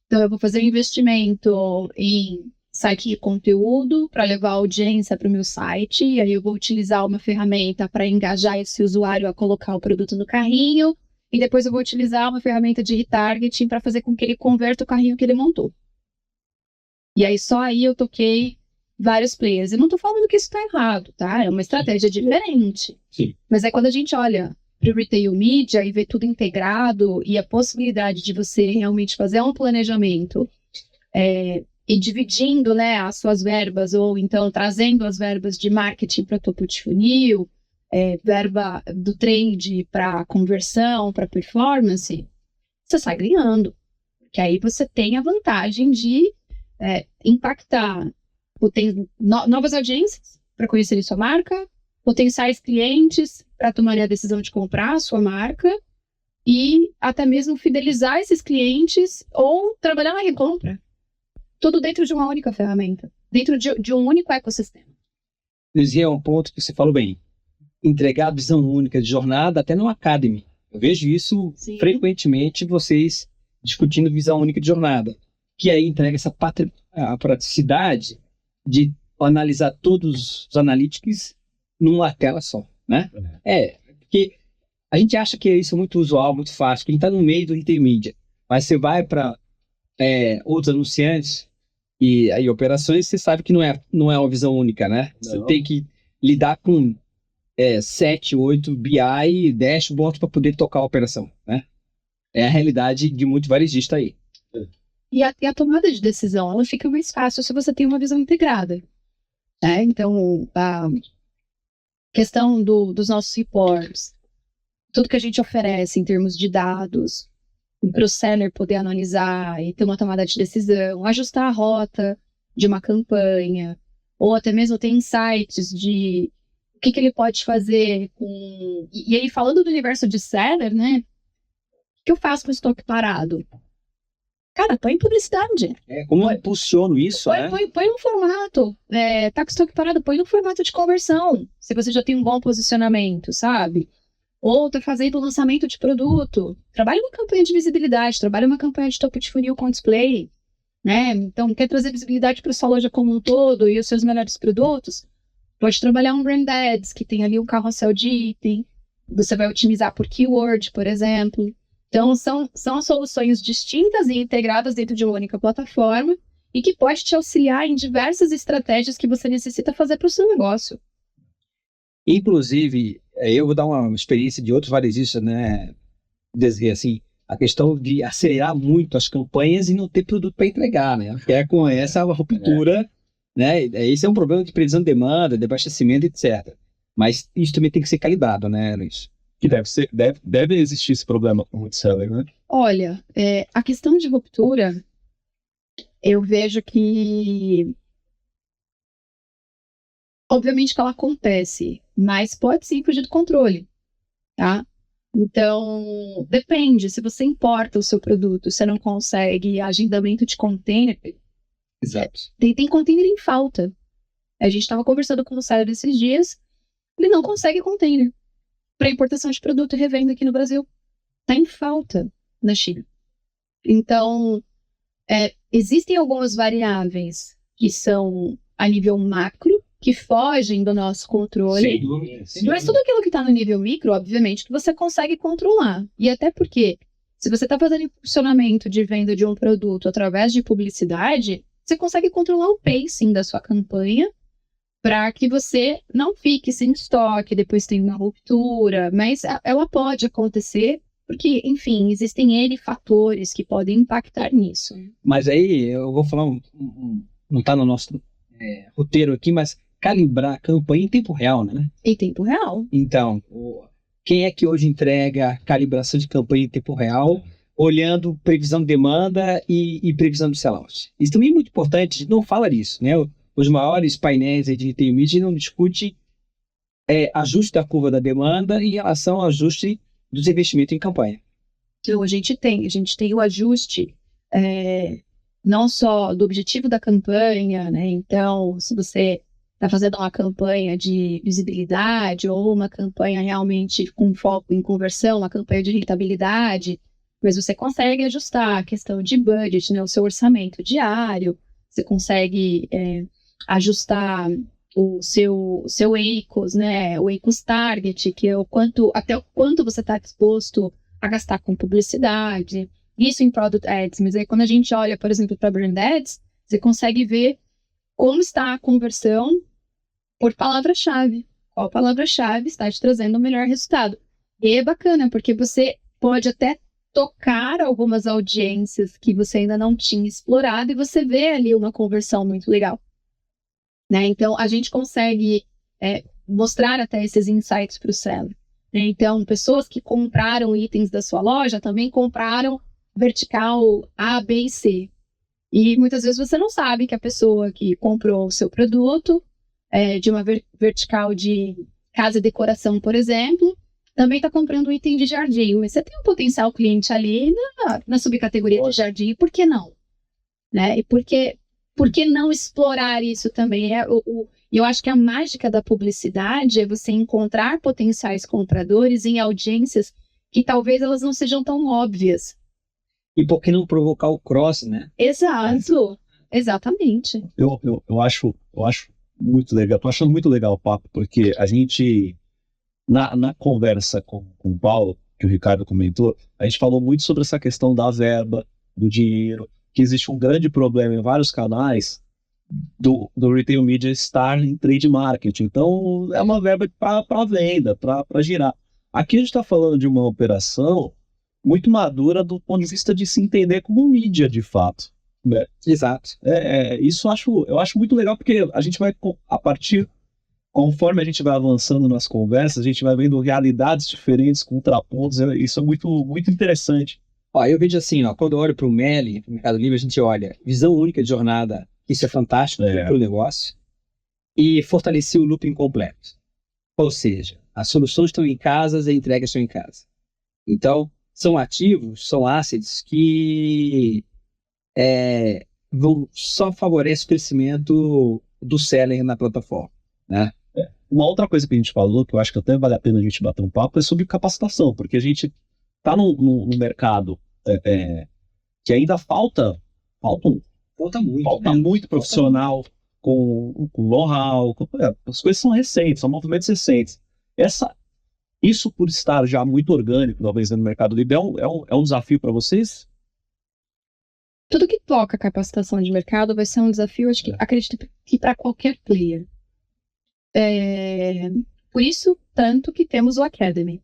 Então, eu vou fazer um investimento em site de conteúdo para levar a audiência para o meu site, e aí eu vou utilizar uma ferramenta para engajar esse usuário a colocar o produto no carrinho, e depois eu vou utilizar uma ferramenta de retargeting para fazer com que ele converta o carrinho que ele montou. E aí, só aí eu toquei vários players. Eu não estou falando que isso está errado, tá? É uma estratégia diferente. Sim. Mas quando a gente olha para o retail media e vê tudo integrado e a possibilidade de você realmente fazer um planejamento e dividindo, né, as suas verbas, ou então trazendo as verbas de marketing para topo de funil, verba do trade para conversão, para performance, você sai ganhando. Porque aí você tem a vantagem de impactar novas audiências para conhecerem sua marca, potenciais clientes para tomarem a decisão de comprar a sua marca e até mesmo fidelizar esses clientes ou trabalhar na recompra. Tudo dentro de uma única ferramenta, dentro de um único ecossistema. Esse é um ponto que você falou bem. Entregar a visão única de jornada até no Academy. Eu vejo isso frequentemente, vocês discutindo visão única de jornada, que aí entrega essa a praticidade de analisar todos os analytics numa tela só, né? Porque a gente acha que isso é muito usual, muito fácil, que a gente está no meio do retail media, mas você vai para outros anunciantes e aí operações, você sabe que não é uma visão única, né? Não. Você tem que lidar com 7, 8 BI dashboards para poder tocar a operação, né? É a realidade de muito varejista aí. E a tomada de decisão, ela fica mais fácil se você tem uma visão integrada, né? Então, a questão dos nossos reports, tudo que a gente oferece em termos de dados, para o seller poder analisar e ter uma tomada de decisão, ajustar a rota de uma campanha, ou até mesmo ter insights de o que ele pode fazer com... E aí, falando do universo de seller, né? O que eu faço com o estoque parado? Cara, põe em publicidade. Como eu impulsiono isso, né? Põe um formato. Tá com estoque parado, põe no formato de conversão. Se você já tem um bom posicionamento, sabe? Ou tá fazendo lançamento de produto. Trabalha uma campanha de visibilidade, trabalha uma campanha de topo de funil com display, né? Então, quer trazer visibilidade para sua loja como um todo e os seus melhores produtos? Pode trabalhar um brand ads, que tem ali um carrossel de item. Você vai otimizar por keyword, por exemplo. Então, são soluções distintas e integradas dentro de uma única plataforma e que pode te auxiliar em diversas estratégias que você necessita fazer para o seu negócio. Inclusive, eu vou dar uma experiência de outros varejistas, né? Dizer assim, a questão de acelerar muito as campanhas e não ter produto para entregar, né? Que com essa ruptura, né? Esse é um problema de previsão de demanda, de abastecimento, etc. Mas isso também tem que ser calibrado, né, Luiz? Que deve existir esse problema com o seller, né? Olha, a questão de ruptura, eu vejo que, obviamente que ela acontece, mas pode sim fugir do controle, tá? Então, depende. Se você importa o seu produto, você não consegue agendamento de container, Exato. tem container em falta. A gente estava conversando com o Célio esses dias, ele não consegue container para importação de produto e revenda aqui no Brasil. Está em falta na China. Então, existem algumas variáveis que são a nível macro, que fogem do nosso controle. Sem dúvida. Mas tudo aquilo que está no nível micro, obviamente, que você consegue controlar. E até porque, se você está fazendo impulsionamento de venda de um produto através de publicidade, você consegue controlar o pacing da sua campanha para que você não fique sem estoque, depois tem uma ruptura. Mas ela pode acontecer, porque, enfim, existem N fatores que podem impactar nisso. Mas aí eu vou falar, não está no nosso roteiro aqui, mas calibrar a campanha em tempo real, né? Em tempo real. Então, quem é que hoje entrega calibração de campanha em tempo real, olhando previsão de demanda e previsão de sellout? Isso também é muito importante, a gente não fala disso, né? Os maiores painéis de retail media não discutem ajuste da curva da demanda em relação ao ajuste dos investimentos em campanha. Então, a gente tem o ajuste não só do objetivo da campanha, né? Então, se você está fazendo uma campanha de visibilidade ou uma campanha realmente com foco em conversão, uma campanha de rentabilidade, mas você consegue ajustar a questão de budget, né? O seu orçamento diário, você consegue ajustar o seu ACOS, né? O ACOS Target, que é até o quanto você está disposto a gastar com publicidade. Isso em Product Ads, mas aí quando a gente olha, por exemplo, para Brand Ads, você consegue ver como está a conversão por palavra-chave. Qual palavra-chave está te trazendo o melhor resultado? E é bacana, porque você pode até tocar algumas audiências que você ainda não tinha explorado e você vê ali uma conversão muito legal. Né? Então, a gente consegue mostrar até esses insights para o seller. Né? Então, pessoas que compraram itens da sua loja também compraram vertical A, B e C. E muitas vezes você não sabe que a pessoa que comprou o seu produto de uma vertical de casa e decoração, por exemplo, também está comprando um item de jardim. Mas você tem um potencial cliente ali na subcategoria de jardim, por que não? Né? E por que não explorar isso também? Eu acho que a mágica da publicidade é você encontrar potenciais compradores em audiências que talvez elas não sejam tão óbvias. E por que não provocar o cross, né? Exato, exatamente. Eu acho muito legal, tô achando muito legal o papo, porque a gente, na conversa com o Paulo, que o Ricardo comentou, a gente falou muito sobre essa questão da verba, do dinheiro, que existe um grande problema em vários canais do retail media estar em trade marketing. Então, é uma verba para venda, para girar. Aqui a gente está falando de uma operação muito madura do ponto de vista de se entender como mídia, de fato. Né? Exato. Isso eu acho muito legal, porque a gente vai, conforme a gente vai avançando nas conversas, a gente vai vendo realidades diferentes, contrapontos. Isso é muito, muito interessante. Eu vejo assim, quando eu olho para o MELI, para o Mercado Livre, a gente olha visão única de jornada, isso é fantástico para o negócio, e fortalecer o looping completo. Ou seja, as soluções estão em casa, as entregas estão em casa. Então, são ativos, são assets que só favorecem o crescimento do seller na plataforma. Né? Uma outra coisa que a gente falou, que eu acho que até vale a pena a gente bater um papo, é sobre capacitação, porque a gente está no mercado que ainda falta muito profissional com know-how, as coisas são recentes, são movimentos recentes. Isso por estar já muito orgânico, talvez, no Mercado Livre, é um desafio para vocês? Tudo que toca a capacitação de mercado vai ser um desafio, acredito que para qualquer player. Por isso, tanto que temos o Academy,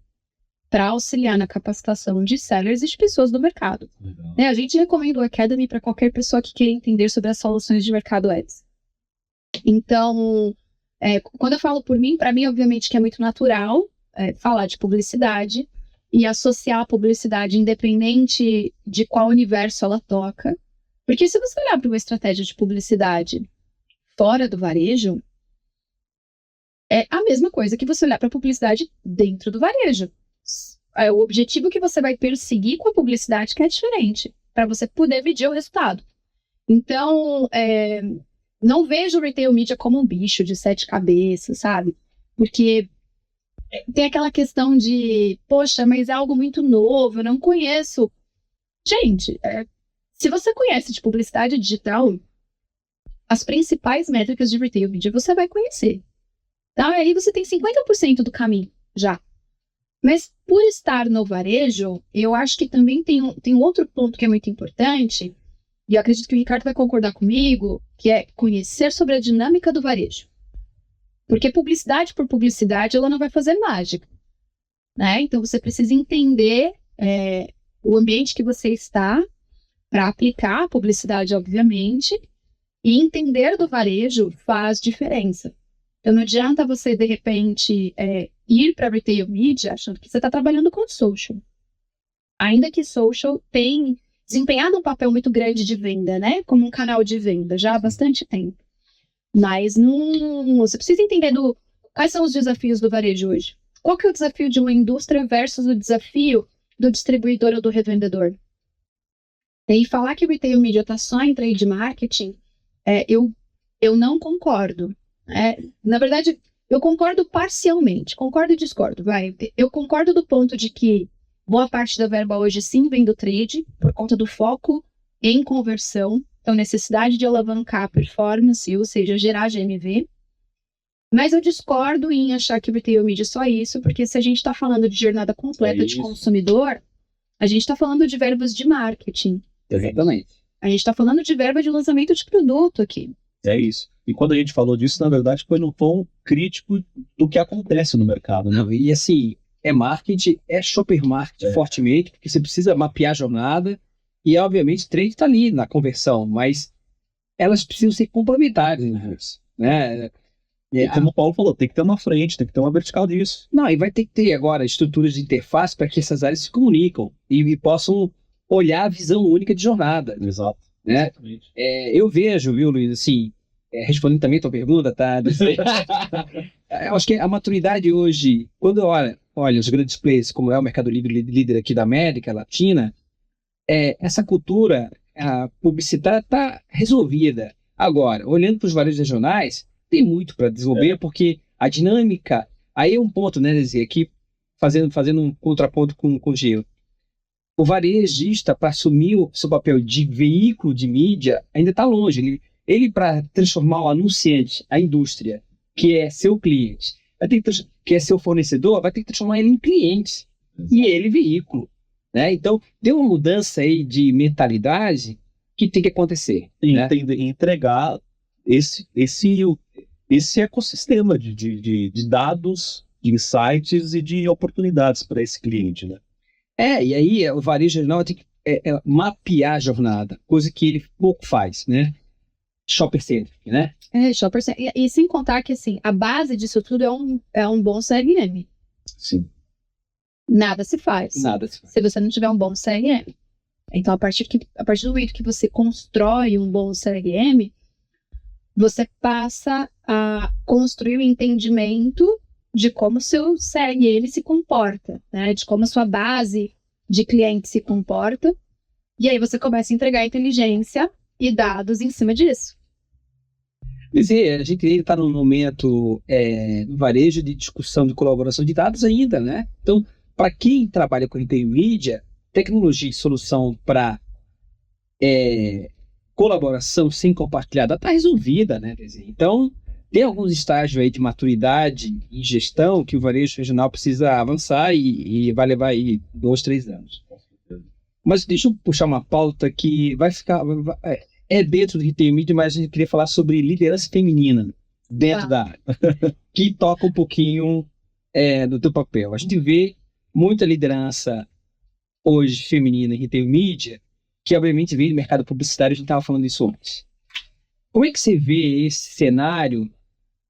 para auxiliar na capacitação de sellers e de pessoas do mercado. A gente recomenda o Academy para qualquer pessoa que queira entender sobre as soluções de mercado ads. Então, quando eu falo por mim, para mim, obviamente, que é muito natural falar de publicidade, e associar a publicidade independente de qual universo ela toca. Porque se você olhar para uma estratégia de publicidade fora do varejo, é a mesma coisa que você olhar para a publicidade dentro do varejo. O objetivo que você vai perseguir com a publicidade que é diferente, para você poder medir o resultado. Então, não vejo o retail media como um bicho de 7 cabeças, sabe? Porque tem aquela questão de, poxa, mas é algo muito novo, eu não conheço. Gente, se você conhece de publicidade digital, as principais métricas de retail media você vai conhecer. Então, aí você tem 50% do caminho já. Mas por estar no varejo, eu acho que também tem um outro ponto que é muito importante, e eu acredito que o Ricardo vai concordar comigo, que é conhecer sobre a dinâmica do varejo. Porque publicidade por publicidade, ela não vai fazer mágica, né? Então, você precisa entender o ambiente que você está para aplicar a publicidade, obviamente, e entender do varejo faz diferença. Então, não adianta você, de repente, ir para retail media achando que você está trabalhando com social. Ainda que social tem desempenhado um papel muito grande de venda, né? Como um canal de venda, já há bastante tempo. Mas você precisa entender quais são os desafios do varejo hoje. Qual que é o desafio de uma indústria versus o desafio do distribuidor ou do revendedor? E falar que o retail media está só em trade marketing, eu não concordo. Na verdade, eu concordo parcialmente. Concordo e discordo. Eu concordo do ponto de que boa parte da verba hoje sim vem do trade, por conta do foco em conversão. Então, necessidade de alavancar a performance, ou seja, gerar GMV. Mas eu discordo em achar que o retail media é só isso, porque se a gente está falando de jornada completa de consumidor, a gente está falando de verbas de marketing. Exatamente. A gente está falando de verba de lançamento de produto aqui. É isso. E quando a gente falou disso, na verdade, foi num tom crítico do que acontece no mercado, né? Não, e assim, marketing, shopper marketing fortemente, porque você precisa mapear a jornada, e obviamente o trade está ali na conversão, mas elas precisam ser complementares, né? E como o Paulo falou, tem que ter uma frente, tem que ter uma vertical disso. Não, e vai ter que ter agora estruturas de interface para que essas áreas se comunicam e possam olhar a visão única de jornada. Exato. Né? Eu vejo, viu, Luiz, assim, respondendo também a tua pergunta, tá? Eu acho que a maturidade hoje, quando olha os grandes players, como é o Mercado Livre, líder aqui da América Latina, essa cultura publicitária está resolvida. Agora, olhando para os varejos regionais, tem muito para desenvolver, porque a dinâmica, aí é um ponto, né, aqui fazendo um contraponto com o Gil. O varejista, para assumir o seu papel de veículo de mídia, ainda está longe. Ele para transformar o anunciante, a indústria, que é seu cliente, que é seu fornecedor, vai ter que transformar ele em cliente. Exato. E ele veículo. Né? Então, tem uma mudança aí de mentalidade que tem que acontecer. Né? Entregar esse ecossistema de dados, de insights e de oportunidades para esse cliente, né? E aí o varejo regional tem que mapear a jornada, coisa que ele pouco faz, né? Shopper centric, né? Shopper centric. E sem contar que, assim, a base disso tudo é um bom CRM. Sim. Nada se faz. Se você não tiver um bom CRM. Então, a partir do momento que você constrói um bom CRM, você passa a construir o entendimento de como o seu CRM se comporta, né? De como a sua base de clientes se comporta. E aí você começa a entregar inteligência e dados em cima disso. Quer dizer, a gente está num momento no varejo de discussão de colaboração de dados ainda, né? Então, para quem trabalha com retail media, tecnologia e solução para colaboração sem compartilhar data está resolvida, né? Quer dizer, então, tem alguns estágios aí de maturidade e gestão que o varejo regional precisa avançar e vai levar aí 2, 3 anos. Mas deixa eu puxar uma pauta que vai ficar... dentro do retail media, mas a gente queria falar sobre liderança feminina dentro da área, que toca um pouquinho do teu papel. A gente vê muita liderança hoje feminina em retail media, que obviamente vem do mercado publicitário, a gente estava falando isso antes. Como é que você vê esse cenário,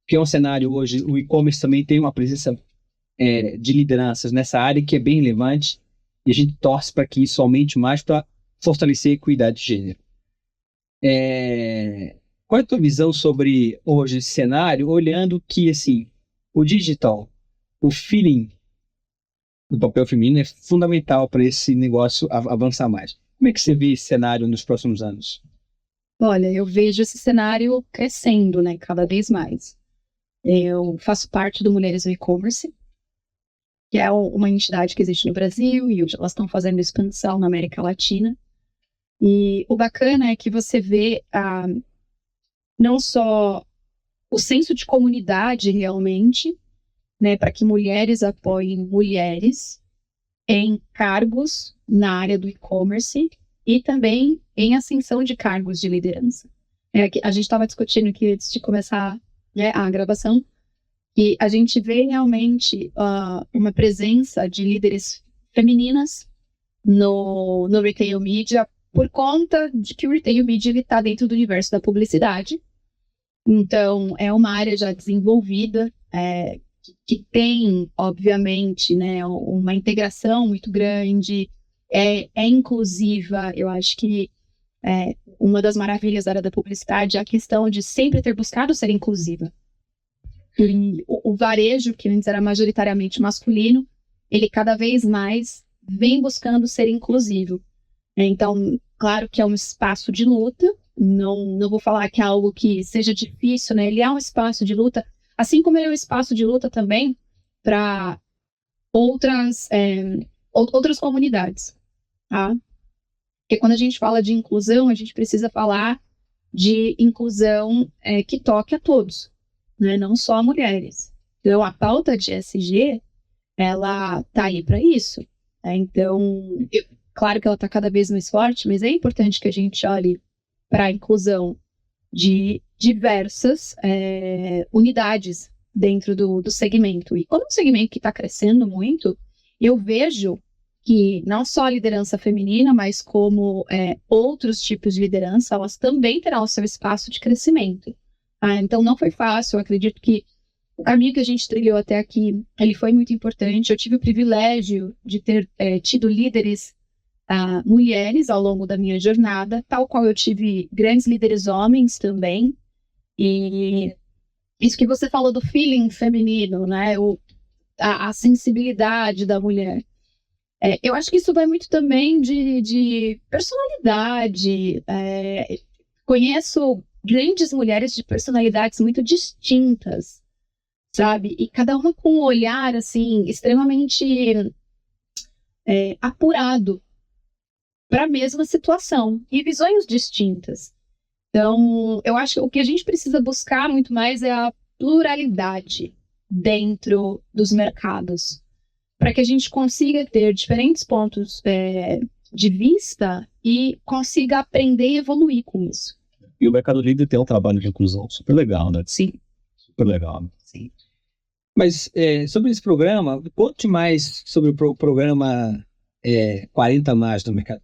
que é um cenário hoje, o e-commerce também tem uma presença de lideranças nessa área que é bem relevante e a gente torce para que isso aumente mais para fortalecer a equidade de gênero. Qual é a tua visão sobre hoje esse cenário, olhando que assim, o digital, o feeling do papel feminino é fundamental para esse negócio avançar mais? Como é que você vê esse cenário nos próximos anos? Olha, eu vejo esse cenário crescendo, né, cada vez mais. Eu faço parte do Mulheres no E-Commerce, que é uma entidade que existe no Brasil e hoje elas estão fazendo expansão na América Latina. E o bacana é que você vê não só o senso de comunidade realmente, né, para que mulheres apoiem mulheres em cargos na área do e-commerce e também em ascensão de cargos de liderança. A gente estava discutindo aqui antes de começar, né, a gravação, que a gente vê realmente uma presença de líderes femininas no retail media por conta de que o retail media está dentro do universo da publicidade. Então, é uma área já desenvolvida, que tem, obviamente, né, uma integração muito grande, é inclusiva. Eu acho que uma das maravilhas da área da publicidade é a questão de sempre ter buscado ser inclusiva. E o varejo, que antes era majoritariamente masculino, ele cada vez mais vem buscando ser inclusivo. Então, claro que é um espaço de luta, não vou falar que é algo que seja difícil, né? Ele é um espaço de luta, assim como ele é um espaço de luta também para outras comunidades, tá? Porque quando a gente fala de inclusão, a gente precisa falar de inclusão que toque a todos, né? Não só a mulheres. Então, a pauta de ESG, ela tá aí para isso. Então, claro que ela está cada vez mais forte, mas é importante que a gente olhe para a inclusão de diversas unidades dentro do segmento. E como é um segmento que está crescendo muito, eu vejo que não só a liderança feminina, mas como outros tipos de liderança, elas também terão o seu espaço de crescimento. Então, não foi fácil. Eu acredito que o caminho que a gente trilhou até aqui, ele foi muito importante. Eu tive o privilégio de ter tido líderes mulheres ao longo da minha jornada, tal qual eu tive grandes líderes homens também. E isso que você falou do feeling feminino, né? A sensibilidade da mulher. Eu acho que isso vai muito também de personalidade. Conheço grandes mulheres de personalidades muito distintas, sabe? E cada uma com um olhar, assim, extremamente apurado para a mesma situação e visões distintas. Então, eu acho que o que a gente precisa buscar muito mais é a pluralidade dentro dos mercados, para que a gente consiga ter diferentes pontos de vista e consiga aprender e evoluir com isso. E o Mercado Livre tem um trabalho de inclusão super legal, né? Sim. Super legal. Sim. Mas sobre esse programa, conte mais sobre o programa 40 Mais do Mercado.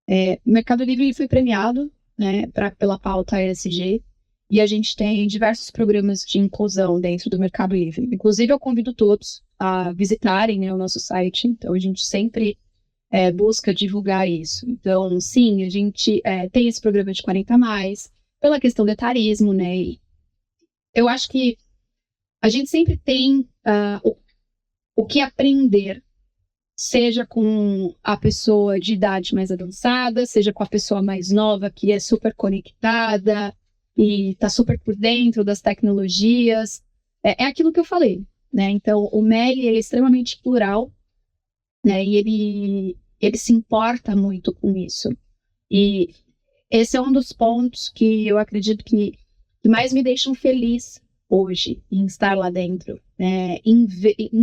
O Mercado Livre foi premiado, né, pela pauta ESG, e a gente tem diversos programas de inclusão dentro do Mercado Livre. Inclusive, eu convido todos a visitarem, né, o nosso site. Então, a gente sempre busca divulgar isso. Então, sim, a gente tem esse programa de 40 mais, pela questão do etarismo, né? E eu acho que a gente sempre tem o que aprender, seja com a pessoa de idade mais avançada, seja com a pessoa mais nova que é super conectada e está super por dentro das tecnologias. É aquilo que eu falei, né? Então, o MELI é extremamente plural, né? E ele se importa muito com isso. E esse é um dos pontos que eu acredito que mais me deixam feliz hoje em estar lá dentro, em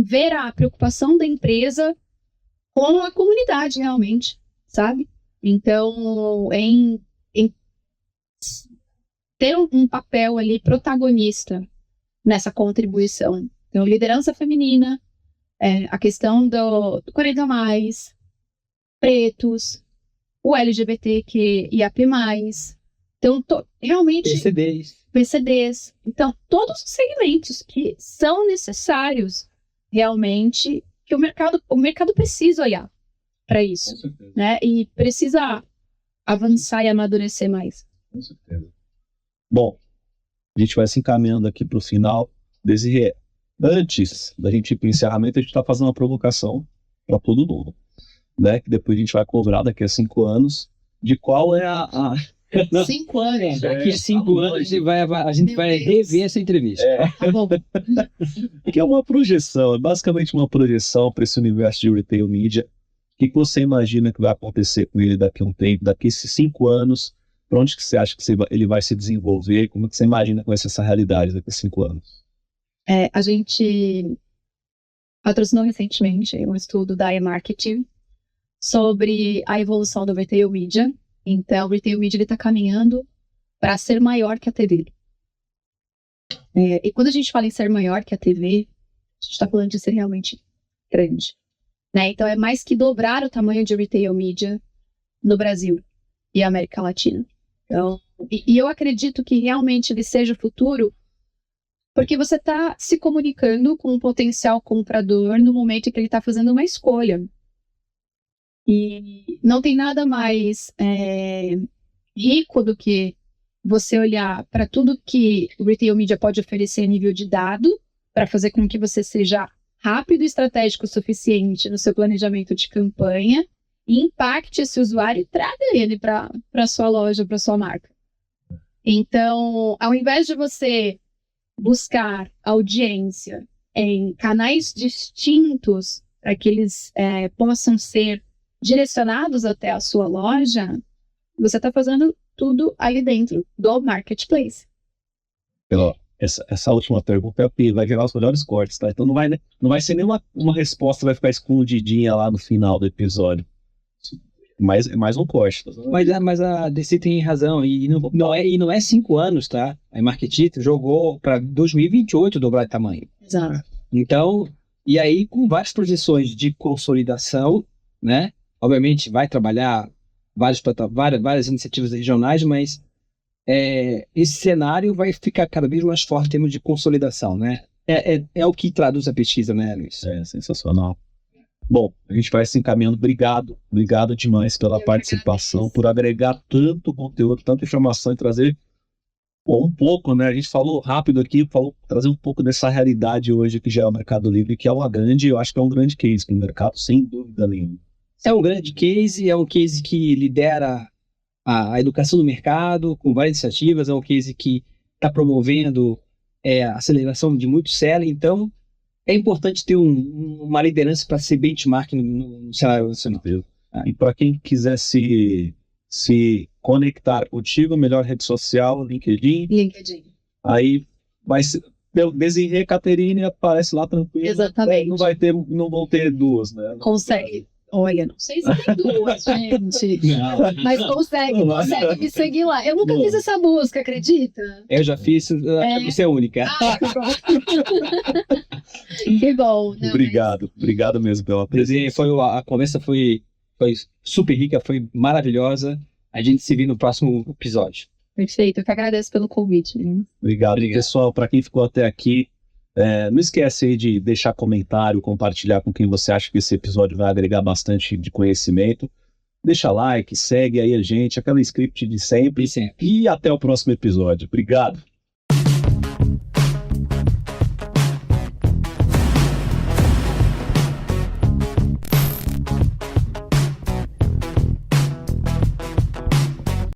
ver a preocupação da empresa com a comunidade realmente, sabe? Então, em ter um papel ali protagonista nessa contribuição. Então, liderança feminina, a questão do 40 mais, pretos, o LGBTQIAP+, então, realmente... PCDs. Então, todos os segmentos que são necessários realmente que o mercado precisa olhar para isso, Com certeza, né? E precisa avançar e amadurecer mais. com certeza. Bom, a gente vai se encaminhando aqui para o final. Desirê, antes da gente ir para o encerramento, a gente está fazendo uma provocação para todo mundo, né? Que depois a gente vai cobrar daqui a 5 anos de qual é a... 5 anos. Daqui a 5 anos a gente Meu vai Deus. rever essa entrevista. Tá bom. Que é uma projeção, é basicamente uma projeção para esse universo de retail media. O que você imagina que vai acontecer com ele daqui a um tempo, daqui a esses 5 anos? Para onde que você acha que ele vai se desenvolver? Como que você imagina que vai ser essa realidade daqui a 5 anos? A gente patrocinou recentemente um estudo da eMarketing sobre a evolução do retail media. Então, o retail media está caminhando para ser maior que a TV. E quando a gente fala em ser maior que a TV, a gente está falando de ser realmente grande, né? Então, é mais que dobrar o tamanho de retail media no Brasil e América Latina. Então, e eu acredito que realmente ele seja o futuro, porque você está se comunicando com um potencial comprador no momento em que ele está fazendo uma escolha. E não tem nada mais rico do que você olhar para tudo que o retail media pode oferecer a nível de dado, para fazer com que você seja rápido e estratégico o suficiente no seu planejamento de campanha e impacte esse usuário e traga ele para a sua loja, para a sua marca. Então, ao invés de você buscar audiência em canais distintos para que eles possam ser direcionados até a sua loja, você está fazendo tudo ali dentro do marketplace. Essa última pergunta é o que vai gerar os melhores cortes, tá? Então não vai ser nenhuma uma resposta, vai ficar escondidinha lá no final do episódio. Mas é mais um corte. Tá? Mas a DC tem razão, e não é 5 anos, tá? A eMarketing jogou para 2028 dobrar de tamanho. Exato. Então, e aí com várias projeções de consolidação, né? Obviamente vai trabalhar várias iniciativas regionais, mas esse cenário vai ficar cada vez mais forte em termos de consolidação, né? É o que traduz a pesquisa, né, Luiz? É sensacional. Bom, a gente vai se encaminhando. Obrigado demais pela participação, por agregar tanto conteúdo, tanta informação e trazer um pouco, né? A gente falou rápido aqui, trazer um pouco dessa realidade hoje que já é o Mercado Livre, que é eu acho que é um grande case para o mercado, sem dúvida nenhuma. É um grande case, é um case que lidera a educação do mercado com várias iniciativas, é um case que está promovendo a aceleração de muito selling, então é importante ter uma liderança para ser benchmark no cenário nacional. E para quem quiser se conectar contigo, melhor rede social, LinkedIn. Aí vai ser, Desirê Caterine aparece lá tranquilo. Exatamente. Não vão ter duas, né? Consegue. Olha, não sei se tem duas, gente. Não. Mas consegue me seguir lá. Eu nunca fiz essa busca, acredita? Eu já fiz, você é única. Que bom. Não, Obrigado mesmo pela presença. A conversa foi super rica, foi maravilhosa. A gente se vê no próximo episódio. Perfeito, eu que agradeço pelo convite. Obrigado. Pessoal, para quem ficou até aqui, não esquece aí de deixar comentário, compartilhar com quem você acha que esse episódio vai agregar bastante de conhecimento. Deixa like, segue aí a gente, aquela script de sempre. E até o próximo episódio. Obrigado.